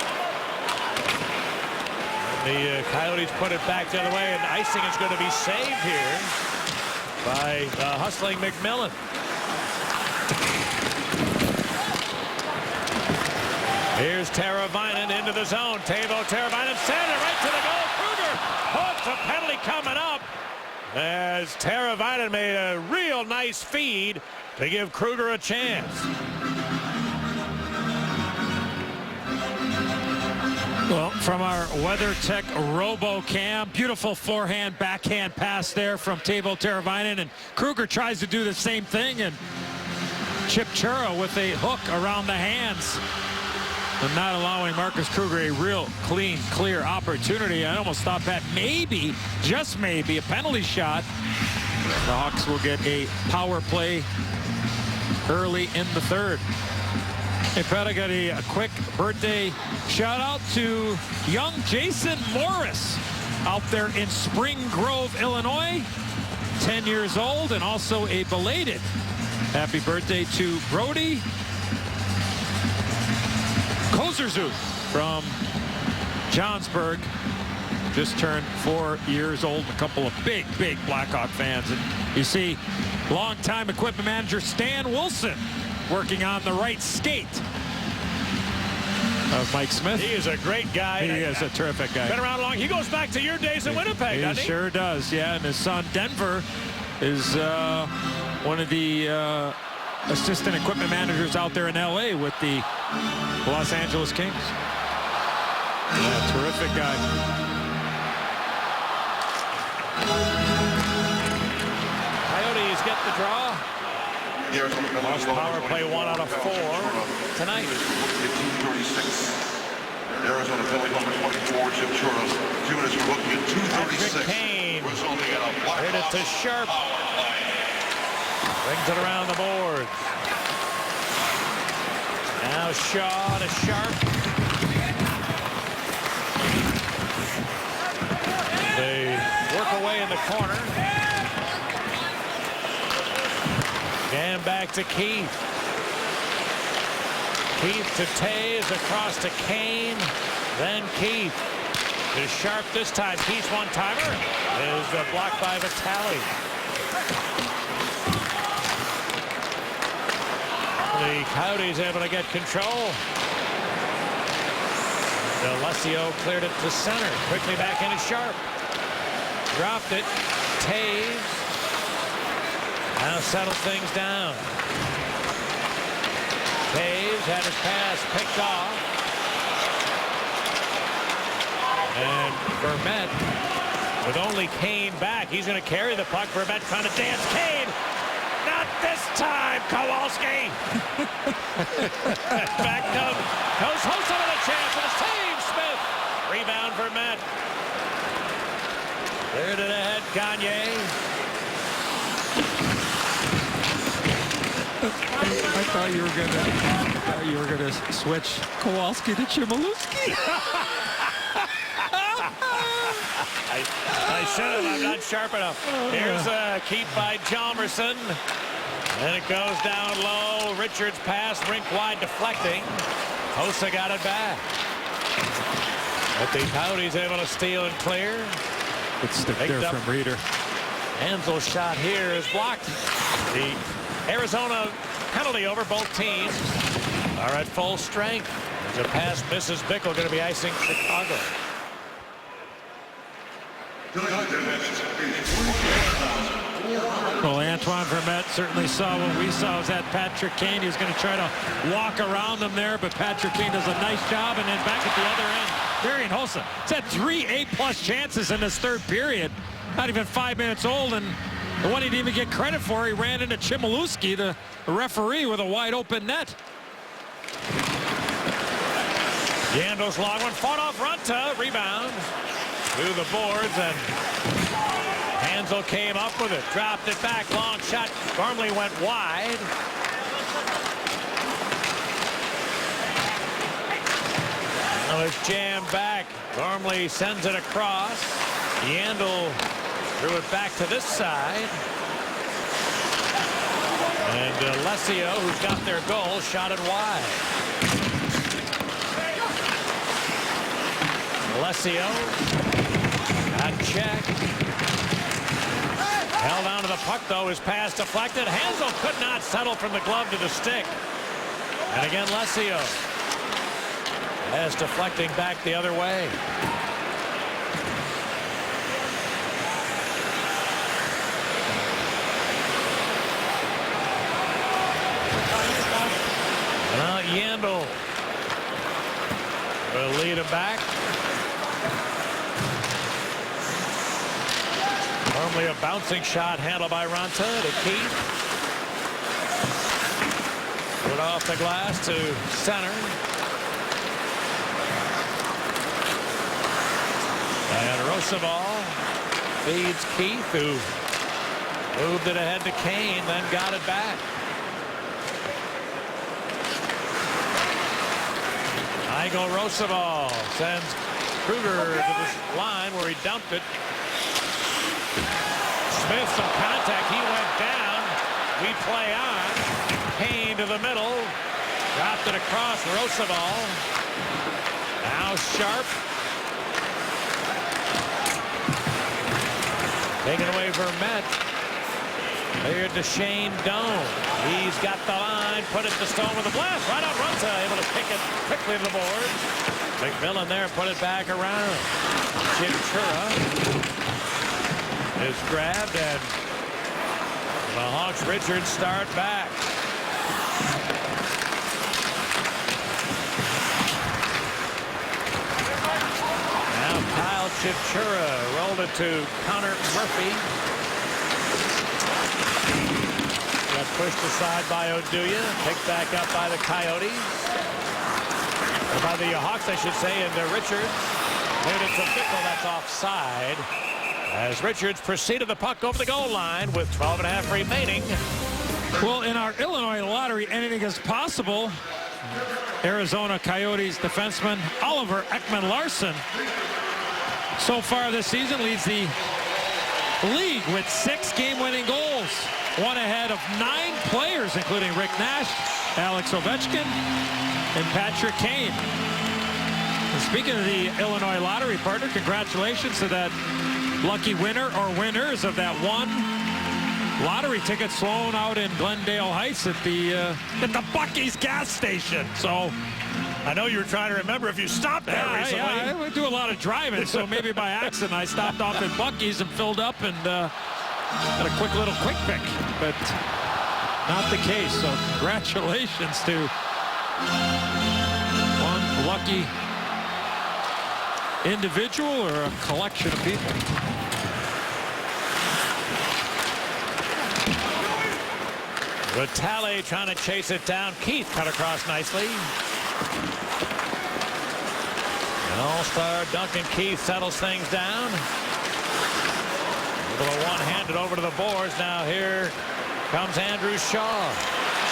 The Coyotes put it back the other way, and icing is going to be saved here by hustling McMillan. Here's Teravainen into the zone. Teuvo Teravainen sends it right to the goal. Kruger hooks a penalty coming up as Teravainen made a real nice feed to give Kruger a chance. Well, from our WeatherTech RoboCam, beautiful forehand, backhand pass there from Teuvo Teravainen, and Kruger tries to do the same thing, and Chip Chura with a hook around the hands, and not allowing Marcus Kruger a real clean, clear opportunity. I almost thought that maybe, just maybe, a penalty shot. The Hawks will get a power play early in the third. Hey, Pat, I got a quick birthday shout out to young Jason Morris out there in Spring Grove, Illinois, 10 years old, and also a belated happy birthday to Brody Kozerzu from Johnsburg. Just turned 4 years old. A couple of big Blackhawk fans. And you see longtime equipment manager Stan Wilson working on the right skate. of Mike Smith. He is a great guy. He is a terrific guy. Been around long. He goes back to your days in Winnipeg, doesn't he? Sure does, yeah. And his son, Denver, is one of the assistant equipment managers out there in L.A. with the Los Angeles Kings. Yeah, terrific guy. Coyotes get the draw. Lost power play 1 out of 4 tonight. 236. Arizona penalty number 24, Jim Chura. 2 minutes for looking at 236. Patrick Kane Resulting in a black hit it to Sharp. Brings it around the board. Now Shaw to Sharp. They work away in the corner. And back to Keith. Keith to Taves, across to Kane. Then Keith to Sharp this time. Keith's one-timer is blocked by Vitale. The Coyotes able to get control. Alessio cleared it to center. Quickly back into Sharp. Dropped it. Taves. Now settle things down. Taves had his pass picked off. And Vermette, with only Kane back, he's going to carry the puck. Vermette trying to dance. Kane! Not this time, Kowalski! Back goes Hossa with a chance, and it's Taves. Smith. Rebound Vermette. There to the head, Gagne. I thought you were gonna switch Kowalski to Chmielewski. I should have. I'm not sharp enough. Here's a keep by Chalmerson. And it goes down low. Richards pass, rink wide, deflecting. Hossa got it back. But the Coyotes able to steal and clear. Good stick there from Reeder. Hansel's shot here is blocked. The Arizona penalty over. Both teams are at full strength. As a pass misses, Bickle going to be icing Chicago. Well, Antoine Vermette certainly saw what we saw, was that Patrick Kane. He was going to try to walk around him there, but Patrick Kane does a nice job. And then back at the other end, Marian Hossa. He's had 3 8+ chances in this third period. Not even 5 minutes old, and the one he didn't even get credit for, he ran into Chmielewski, the referee, with a wide open net. Yando's long one, fought off Runta, rebound to the boards, and Hansel came up with it, dropped it back, long shot, Gormley went wide. Now it's jammed back, Gormley sends it across, Yandel threw it back to this side. And Alessio, who's got their goal, shot it wide. Alessio got checked. Held on to the puck, though. His pass deflected. Hansel could not settle from the glove to the stick. And again, Alessio as deflecting back the other way. Now Yandel will lead him back. Normally a bouncing shot handled by Ronta to Keith. Put off the glass to center. And Roosevelt feeds Keith, who moved it ahead to Kane, then got it back. Igor Roosevelt sends Kruger to the line where he dumped it. Smith, some contact. He went down. We play on. Kane to the middle. Dropped it across Roosevelt. Now Sharp. Taken away Vermette. Here to Shane Doan. He's got the line, put it to Stone with a blast. Right on Runta, able to pick it quickly to the board. McMillan there, put it back around. Chimchura is grabbed, and the Hawks Richards start back. Now Kyle Chimchura rolled it to Connor Murphy. Got pushed aside by Oduya, picked back up by the Coyotes. Or by the Hawks, I should say, and Richards. Moved it to Bickle, that's offside. As Richards proceeded the puck over the goal line with 12.5 remaining. Well, in our Illinois lottery, anything is possible. Arizona Coyotes defenseman Oliver Ekman-Larsson so far this season leads the league with 6 game-winning goals. One ahead of 9 players, including Rick Nash, Alex Ovechkin, and Patrick Kane. And speaking of the Illinois lottery, partner, congratulations to that lucky winner or winners of that one lottery ticket flown out in Glendale Heights at the Buc-ee's gas station. So I know you were trying to remember if you stopped there recently. Yeah, I do a lot of driving, so maybe by accident I stopped off at Buc-ee's and filled up and had a quick little quick pick, but not the case. So congratulations to one lucky individual or a collection of people. Vitale trying to chase it down. Keith cut across nicely. An all-star Duncan Keith settles things down. A one-handed over to the boards. Now here comes Andrew Shaw.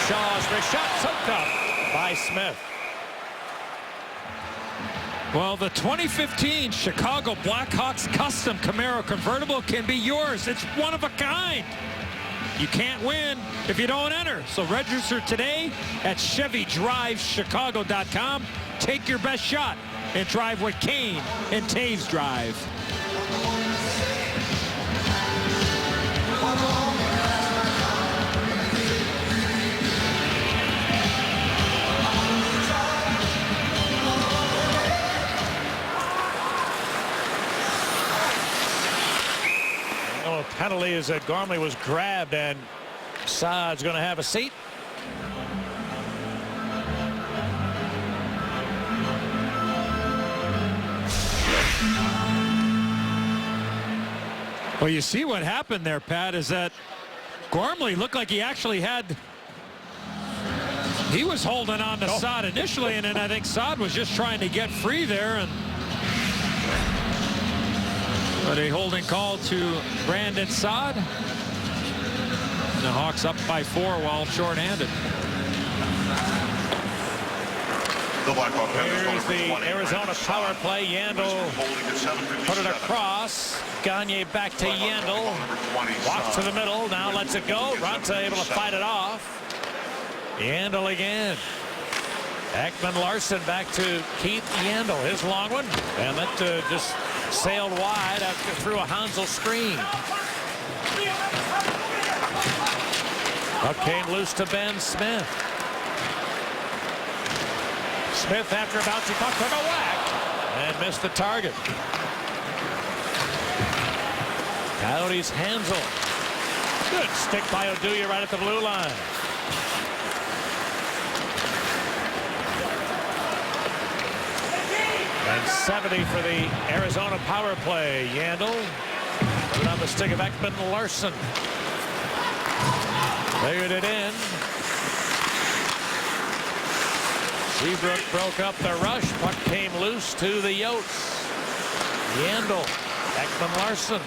Shaw's shot soaked up by Smith. Well, the 2015 Chicago Blackhawks custom Camaro convertible can be yours. It's one of a kind. You can't win if you don't enter. So register today at ChevyDriveChicago.com. Take your best shot and drive what Kane and Taves drive. Penalty is that Gormley was grabbed, and Saad's going to have a seat. Well, you see what happened there, Pat, is that Gormley looked like he actually he was holding on to Saad initially, and then I think Saad was just trying to get free there, but a holding call to Brandon Saad. And the Hawks up by 4 while shorthanded. Here's the Arizona power play. Yandel put it across. Gagne back to Yandel. Walks to the middle. Now lets it go. Runta able to fight it off. Yandel again. Ekman-Larsson back to Keith Yandel. His long one. And that just sailed wide after through a Hansel screen. Puck came loose to Ben Smith. Smith, after a bouncy puck, took a whack and missed the target. Coyotes Hansel. Good stick by Oduya right at the blue line. And 70 for the Arizona power play. Yandel put it on the stick of Ekman-Larsson. Cleared it in. Seabrook broke up the rush. Puck came loose to the Yotes. Yandel. Ekman-Larsson.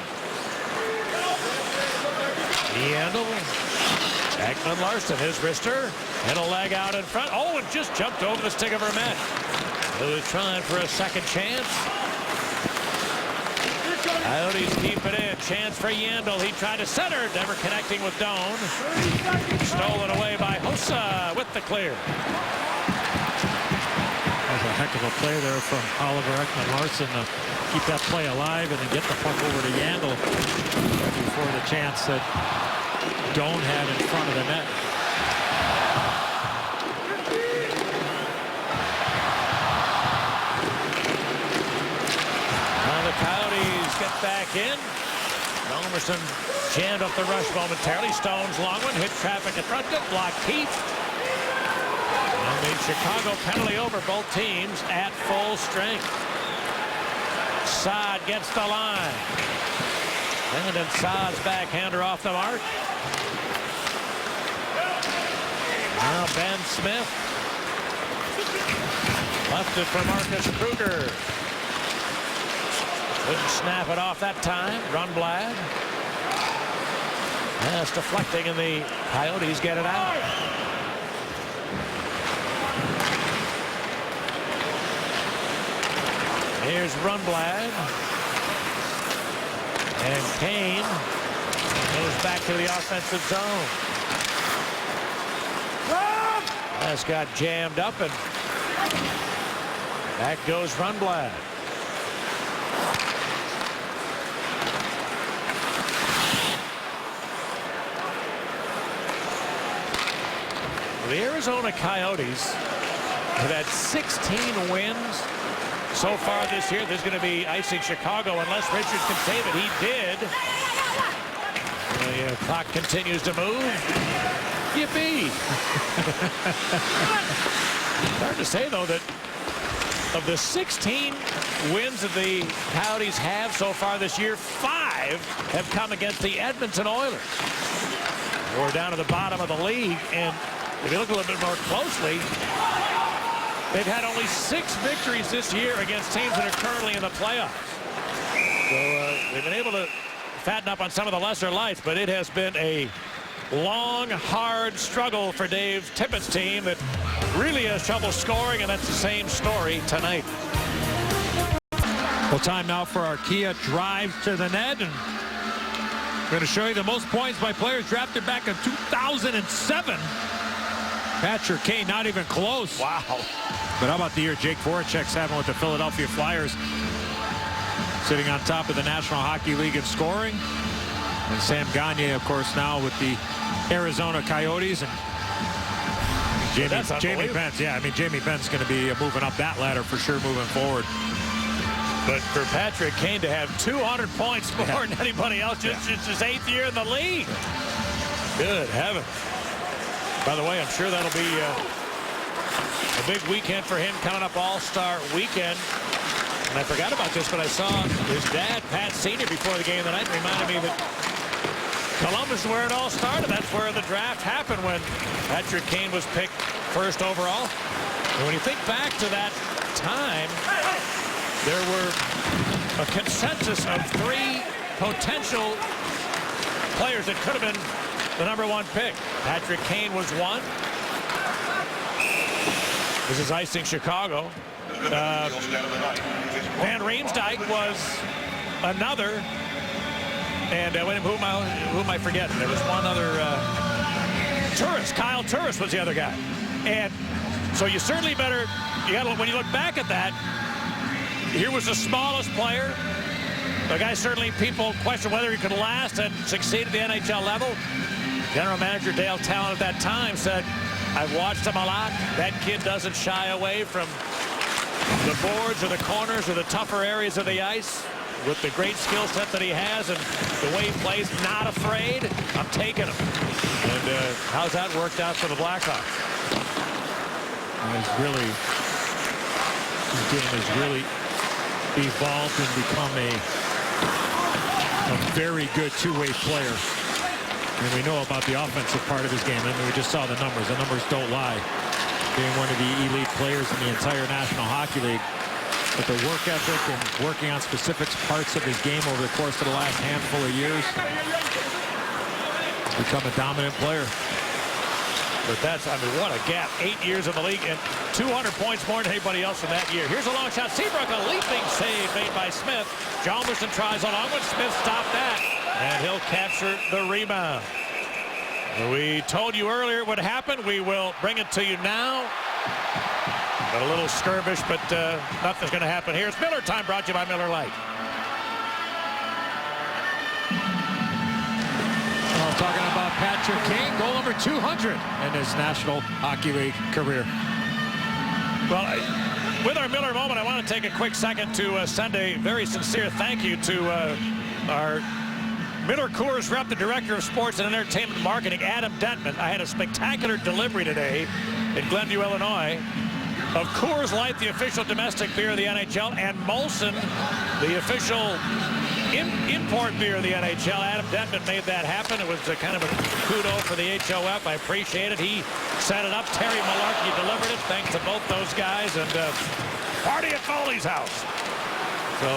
Yandel. Ekman-Larsson. His wrister. And a leg out in front. Oh, it just jumped over the stick of Vermette, who is trying for a second chance. Coyotes keep it in. Chance for Yandel. He tried to center, never connecting with Doan. Stolen away by Hossa with the clear. That was a heck of a play there from Oliver Ekman-Larsson to keep that play alive and then get the puck over to Yandel before the chance that Doan had in front of the net. Now the Coyotes get back in. Almerson jammed up the rush momentarily. Stone's long one, hit traffic in front, good block, Keith. And the Chicago penalty over both teams at full strength. Saad gets the line. And then Saad's backhander off the mark. Now Ben Smith. Left it for Marcus Kruger. Couldn't snap it off that time. Rundblad. That's deflecting, and the Coyotes get it out. Here's Rundblad. And Kane goes back to the offensive zone. That's got jammed up, and back goes Rundblad. The Arizona Coyotes have had 16 wins so far this year. There's going to be icing Chicago unless Richards can save it. He did. The clock continues to move. Yippee! Hard to say, though, that of the 16 wins that the Coyotes have so far this year, 5 have come against the Edmonton Oilers. We're down to the bottom of the league, and if you look a little bit more closely, they've had only 6 victories this year against teams that are currently in the playoffs. So they've been able to fatten up on some of the lesser lights, but it has been a long, hard struggle for Dave Tippett's team that really has trouble scoring, and that's the same story tonight. Well, time now for our Kia drive to the net, and we're going to show you the most points by players drafted back in 2007. Patrick Kane, not even close. Wow. But how about the year Jake Voracek's having with the Philadelphia Flyers? Sitting on top of the National Hockey League in scoring. And Sam Gagner, of course, now with the Arizona Coyotes. And Jamie Benn. Yeah, I mean, Jamie Benn's going to be moving up that ladder for sure moving forward. But for Patrick Kane to have 200 points more than anybody else, just his 8th year in the league. Good heavens. By the way, I'm sure that'll be a big weekend for him coming up All-Star weekend. And I forgot about this, but I saw his dad, Pat Sr., before the game tonight, reminded me that Columbus is where it all started. That's where the draft happened when Patrick Kane was picked 1st overall. And when you think back to that time, there were a consensus of 3 potential players that could have been the #1 pick. Patrick Kane was one. This is icing Chicago. Van Riemsdyk was another. And who am I forgetting? There was one other. Turris. Kyle Turris was the other guy. And so you certainly better, when you look back at that, here was the smallest player. The guy certainly people question whether he could last and succeed at the NHL level. General Manager Dale Talon at that time said, I've watched him a lot. That kid doesn't shy away from the boards or the corners or the tougher areas of the ice. With the great skill set that he has and the way he plays, not afraid, I'm taking him. And how's that worked out for the Blackhawks? His game has really evolved and become a very good two-way player. And we know about the offensive part of his game. I mean, we just saw the numbers. The numbers don't lie. Being one of the elite players in the entire National Hockey League. But the work ethic and working on specific parts of his game over the course of the last handful of years, he's become a dominant player. But that's, I mean, what a gap. 8 years in the league and 200 points more than anybody else in that year. Here's a long shot. Seabrook, a leaping save made by Smith. Hjalmarsson tries a long one. Smith stopped that. And he'll capture the rebound. We told you earlier what happened. We will bring it to you now. Got a little skirmish, but nothing's going to happen here. It's Miller time, brought to you by Miller Lite. Talking about Patrick Patrick Kane, goal number 200 in his National Hockey League career. Well, with our Miller moment, I want to take a quick second to send a very sincere thank you to our Miller Coors rep, the Director of Sports and Entertainment Marketing, Adam Detman. I had a spectacular delivery today in Glenview, Illinois, of Coors Light, the official domestic beer of the NHL, and Molson, the official import beer of the NHL. Adam Detman made that happen. It was a kind of a kudo for the HOF. I appreciate it. He set it up. Terry Malarkey delivered it. Thanks to both those guys. And party at Foley's house. So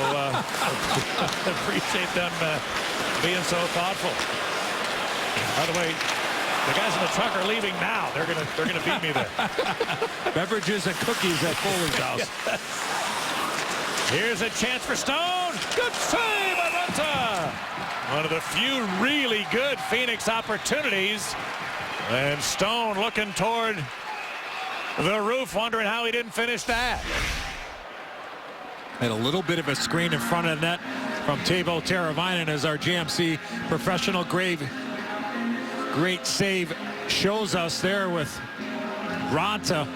appreciate them being so thoughtful. By the way, the guys in the truck are leaving now. They're gonna beat me there. Beverages and cookies at Foley's house. Here's a chance for Stone. Good save by Runta. One of the few really good Phoenix opportunities. And Stone looking toward the roof, wondering how he didn't finish that. And a little bit of a screen in front of the net from Teuvo Teravainen as our GMC professional great save shows us there, with Raanta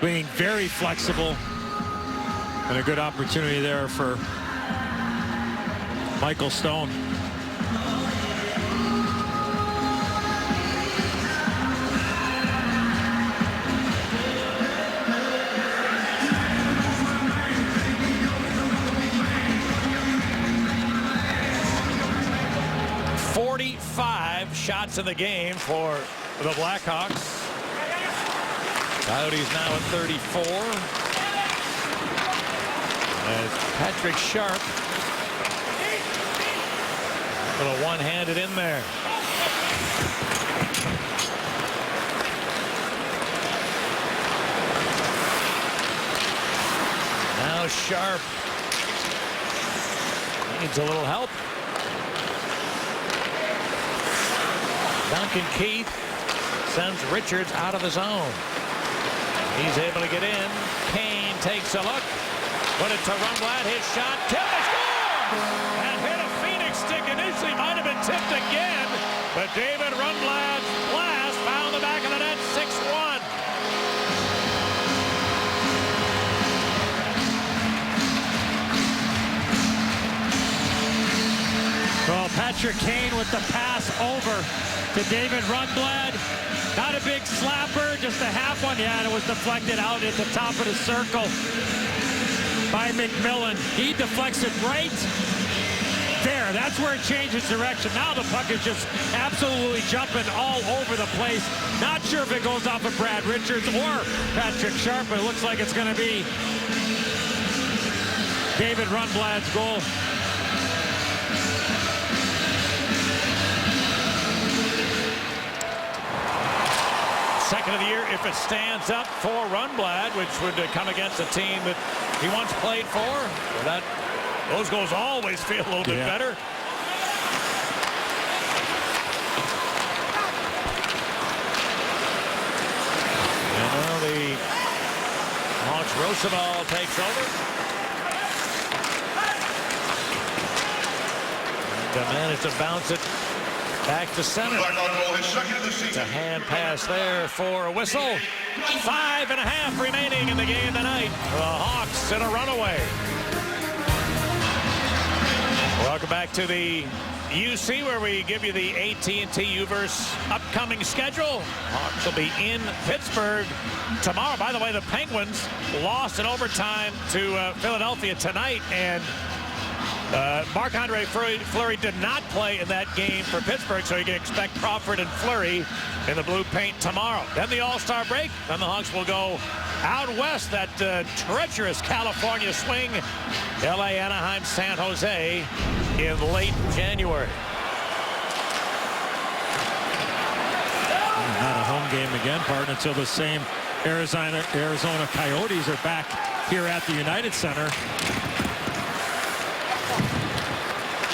being very flexible. And a good opportunity there for Michael Stone. Shots in the game for the Blackhawks. Coyotes now at 34. As Patrick Sharp, a little one-handed in there. Now Sharp needs a little help. Duncan Keith sends Richards out of the zone. He's able to get in. Kane takes a look. Put it to Rundblad. His shot. Tipped. Score! And hit a Phoenix stick. Initially might have been tipped again. But David Rundblad's blast found the back of the net. 6-1. Well, Patrick Kane with the pass over to David Rundblad. Not a big slapper, just a half one. Yeah, and it was deflected out at the top of the circle by McMillan. He deflects it right there. That's where it changes direction. Now the puck is just absolutely jumping all over the place. Not sure if it goes off of Brad Richards or Patrick Sharp, but it looks like it's going to be David Rundblad's goal. Second of the year if it stands up for Rundblad, which would come against a team that he once played for. Well, those goals always feel a little bit better. And now the Hawks Roosevelt takes over. And managed to bounce it back to center. It's a hand pass there for a whistle. 5.5 remaining in the game tonight. The Hawks in a runaway. Welcome back to the UC, where we give you the AT&T Uverse upcoming schedule. Hawks will be in Pittsburgh tomorrow. By the way, the Penguins lost in overtime to Philadelphia tonight, and Marc-Andre Fleury did not play in that game for Pittsburgh, so you can expect Crawford and Fleury in the blue paint tomorrow. Then the All-Star break. Then the Hawks will go out west, that treacherous California swing. LA, Anaheim, San Jose in late January. Not a home game again, Bart, until the same Arizona Coyotes are back here at the United Center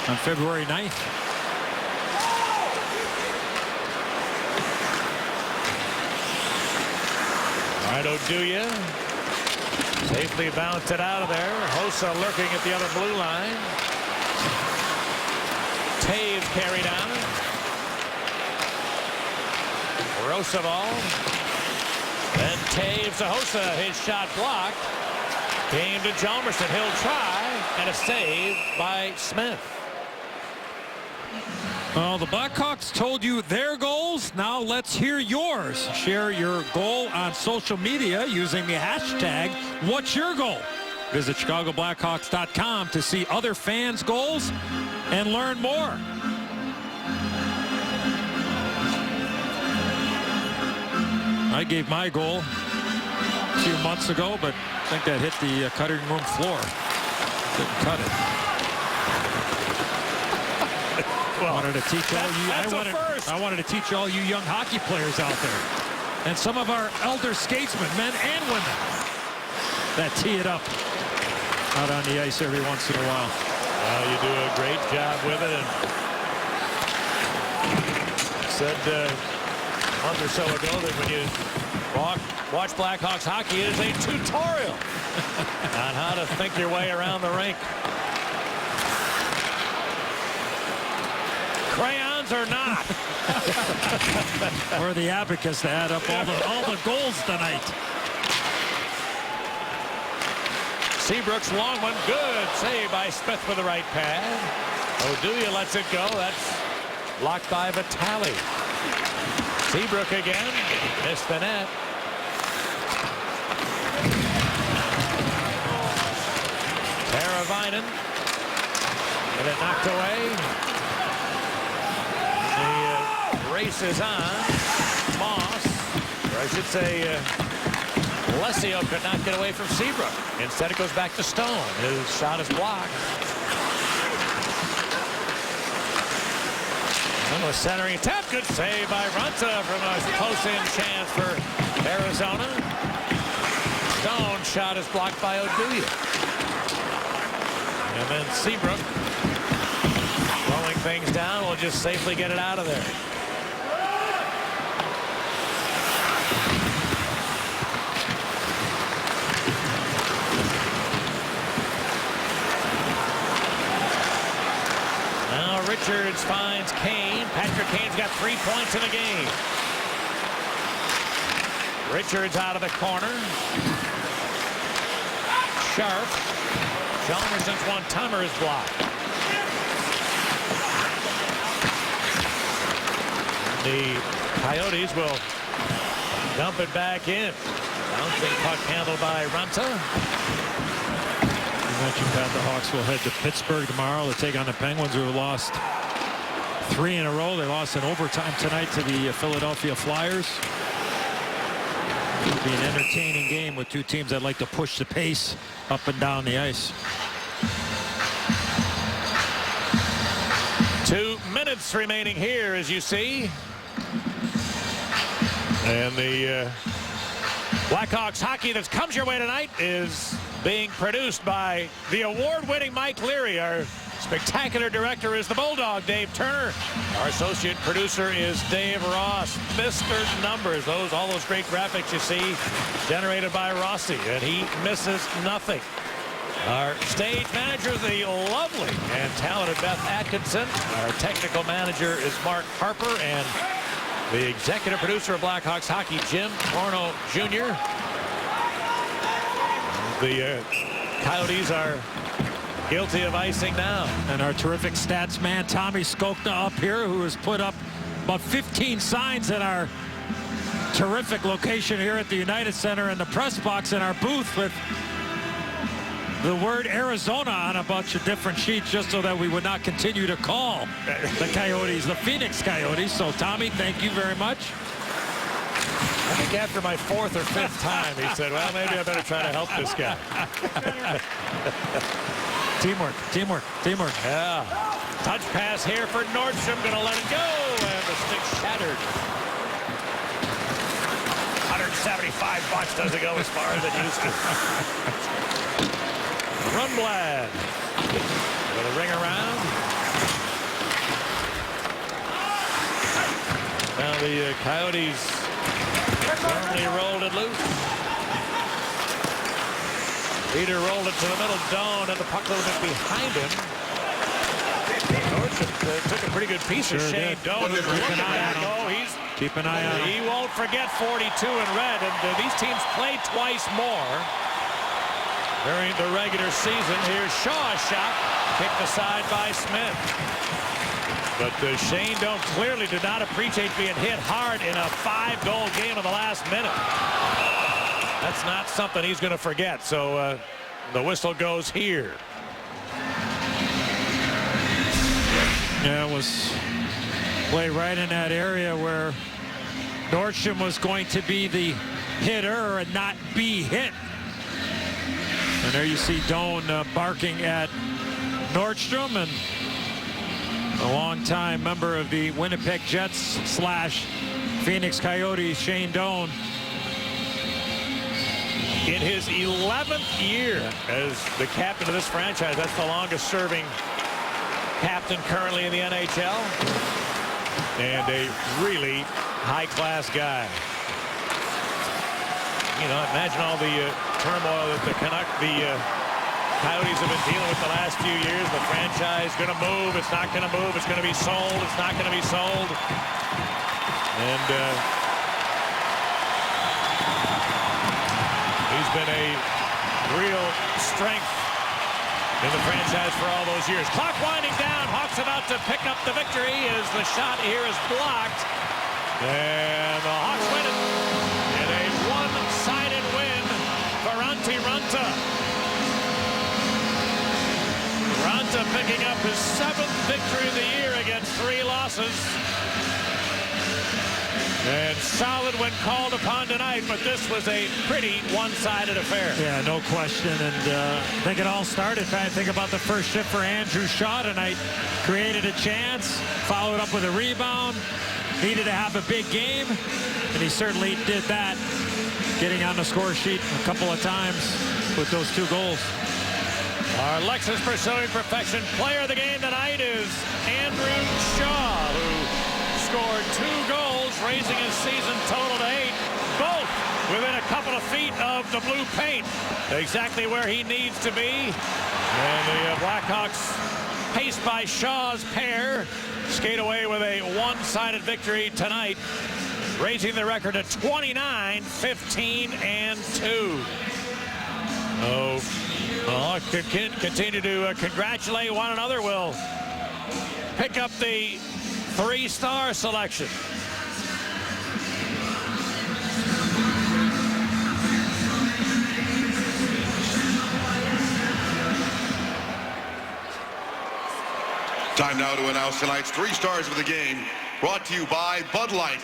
on February 9th. All right, Oduya safely bounced it out of there. Hossa lurking at the other blue line. Taves carried out. Roosevelt. Then Taves Ahosa, his shot blocked. Came to Hjalmarsson. He'll try, and a save by Smith. Well, the Blackhawks told you their goals. Now let's hear yours. Share your goal on social media using the hashtag What's Your Goal? Visit ChicagoBlackhawks.com to see other fans' goals and learn more. I gave my goal a few months ago, but I think that hit the cutting room floor. Didn't cut it. Well, I wanted to teach all you young hockey players out there, and some of our elder statesmen, men and women, that tee it up out on the ice every once in a while. Well, you do a great job with it. And said a month or so ago that when you watch Blackhawks hockey, it is a tutorial on how to think your way around the rink. Crayons or not. Or the abacus to add up all the goals tonight. Seabrook's long one, good save by Smith with the right pad. Oduya lets it go. That's blocked by Vitale. Seabrook again, missed the net. Teravainen, and it knocked away. The race is on. Moss, or I should say, Alessio could not get away from Seabrook. Instead, it goes back to Stone. His shot is blocked. And a centering attempt. Good save by Runta from a close-in chance for Arizona. Stone shot is blocked by Oduya. And then Seabrook, slowing things down, will just safely get it out of there. Now Richards finds Kane. Patrick Kane's got 3 points in the game. Richards out of the corner. Sharp. Hjalmarsson's one-timer is blocked. The Coyotes will dump it back in. Bouncing puck handled by Runta. You mentioned that the Hawks will head to Pittsburgh tomorrow to take on the Penguins, who have lost 3 in a row. They lost in overtime tonight to the Philadelphia Flyers. It'll be an entertaining game with two teams that like to push the pace up and down the ice. 2 minutes remaining here, as you see. And the Blackhawks hockey that comes your way tonight is being produced by the award-winning Mike Leary. Our spectacular director is the Bulldog, Dave Turner. Our associate producer is Dave Ross. Mr. Numbers, all those great graphics you see generated by Rossi, and he misses nothing. Our stage manager, the lovely and talented Beth Atkinson. Our technical manager is Mark Harper, and the executive producer of Blackhawks hockey, Jim Orno Jr. The Coyotes are guilty of icing now. And our terrific stats man, Tommy Skokna, up here, who has put up about 15 signs in our terrific location here at the United Center in the press box in our booth with the word Arizona on a bunch of different sheets, just so that we would not continue to call the Coyotes the Phoenix Coyotes. So, Tommy, thank you very much. I think after my 4th or 5th time, he said, well, maybe I better try to help this guy. Teamwork, teamwork, teamwork. Yeah. Touch pass here for Nordstrom. Going to let it go. And the stick shattered. $175 doesn't go as far as it used to. Rundblad. With a ring around. Now the Coyotes firmly rolled it loose. Peter rolled it to the middle. Doan and the puck a little bit behind him. Nordstrom took a pretty good piece of Shane Doan. Keep an eye on him. Keep an eye on him. He won't forget 42 in red, and these teams played twice more during the regular season. Here's Shaw's shot, kicked aside by Smith. But Shane Doan clearly did not appreciate being hit hard in a 5-goal game in the last minute. That's not something he's going to forget. So the whistle goes here. Yeah, it was play right in that area where Nordstrom was going to be the hitter and not be hit. And there you see Doan barking at Nordstrom, and a longtime member of the Winnipeg Jets / Phoenix Coyotes, Shane Doan. In his 11th year as the captain of this franchise, that's the longest serving captain currently in the NHL. And a really high-class guy. You know, imagine all the turmoil that the Coyotes have been dealing with the last few years. The franchise going to move. It's not going to move. It's going to be sold. It's not going to be sold. And he's been a real strength in the franchise for all those years. Clock winding down. Hawks about to pick up the victory as the shot here is blocked. And the Hawks win it in a one-sided win for Antti Raanta. Raanta picking up his 7th victory of the year against 3 losses. And solid when called upon tonight, but this was a pretty one-sided affair. Yeah, no question. And I think it all started, trying to think about the first shift for Andrew Shaw tonight. Created a chance, followed up with a rebound, needed to have a big game, and he certainly did that, getting on the score sheet a couple of times with those 2 goals. Our Lexus Pursuing Perfection player of the game tonight is Andrew Shaw, who scored 2 goals, raising his season total to 8, both within a couple of feet of the blue paint, exactly where he needs to be. And the Blackhawks, paced by Shaw's pair, skate away with a one-sided victory tonight, raising the record to 29, 15, and 2. Oh, well, continue to congratulate one another. We'll pick up the 3-star selection. Time now to announce tonight's 3 stars of the game, brought to you by Bud Light.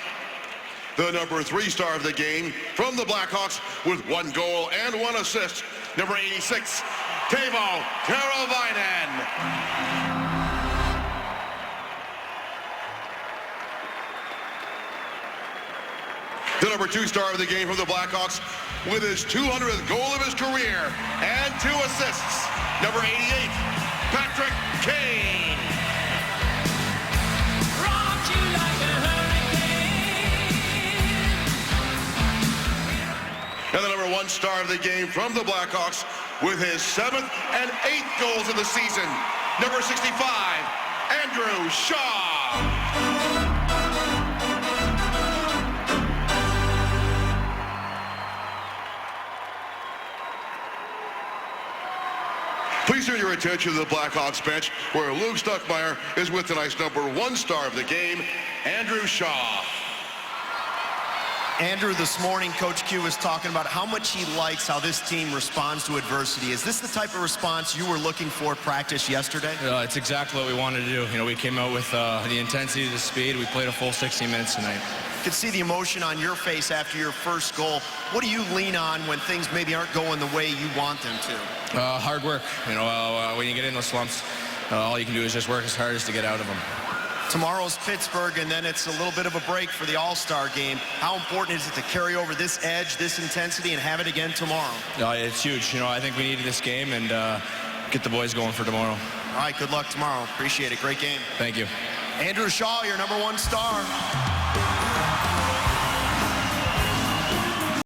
The number 3 star of the game from the Blackhawks with 1 goal and 1 assist, number 86, Teuvo Teravainen. The number 2 star of the game from the Blackhawks with his 200th goal of his career and 2 assists, number 88, Patrick Kane. And the number 1 star of the game from the Blackhawks with his 7th and 8th goals of the season, number 65, Andrew Shaw. Please turn your attention to the Blackhawks bench, where Luke Stuckmeyer is with tonight's number 1 star of the game, Andrew Shaw. Andrew, this morning, Coach Q was talking about how much he likes how this team responds to adversity. Is this the type of response you were looking for at practice yesterday? It's exactly what we wanted to do. You know, we came out with the intensity, the speed. We played a full 60 minutes tonight. Could see the emotion on your face after your first goal. What do you lean on when things maybe aren't going the way you want them to? Hard work. You know, when you get in those slumps, all you can do is just work as hard as to get out of them. Tomorrow's Pittsburgh, and then it's a little bit of a break for the All-Star game. How important is it to carry over this edge, this intensity, and have it again tomorrow? It's huge. You know, I think we needed this game and get the boys going for tomorrow. All right, good luck tomorrow. Appreciate it. Great game. Thank you. Andrew Shaw, your number 1 star.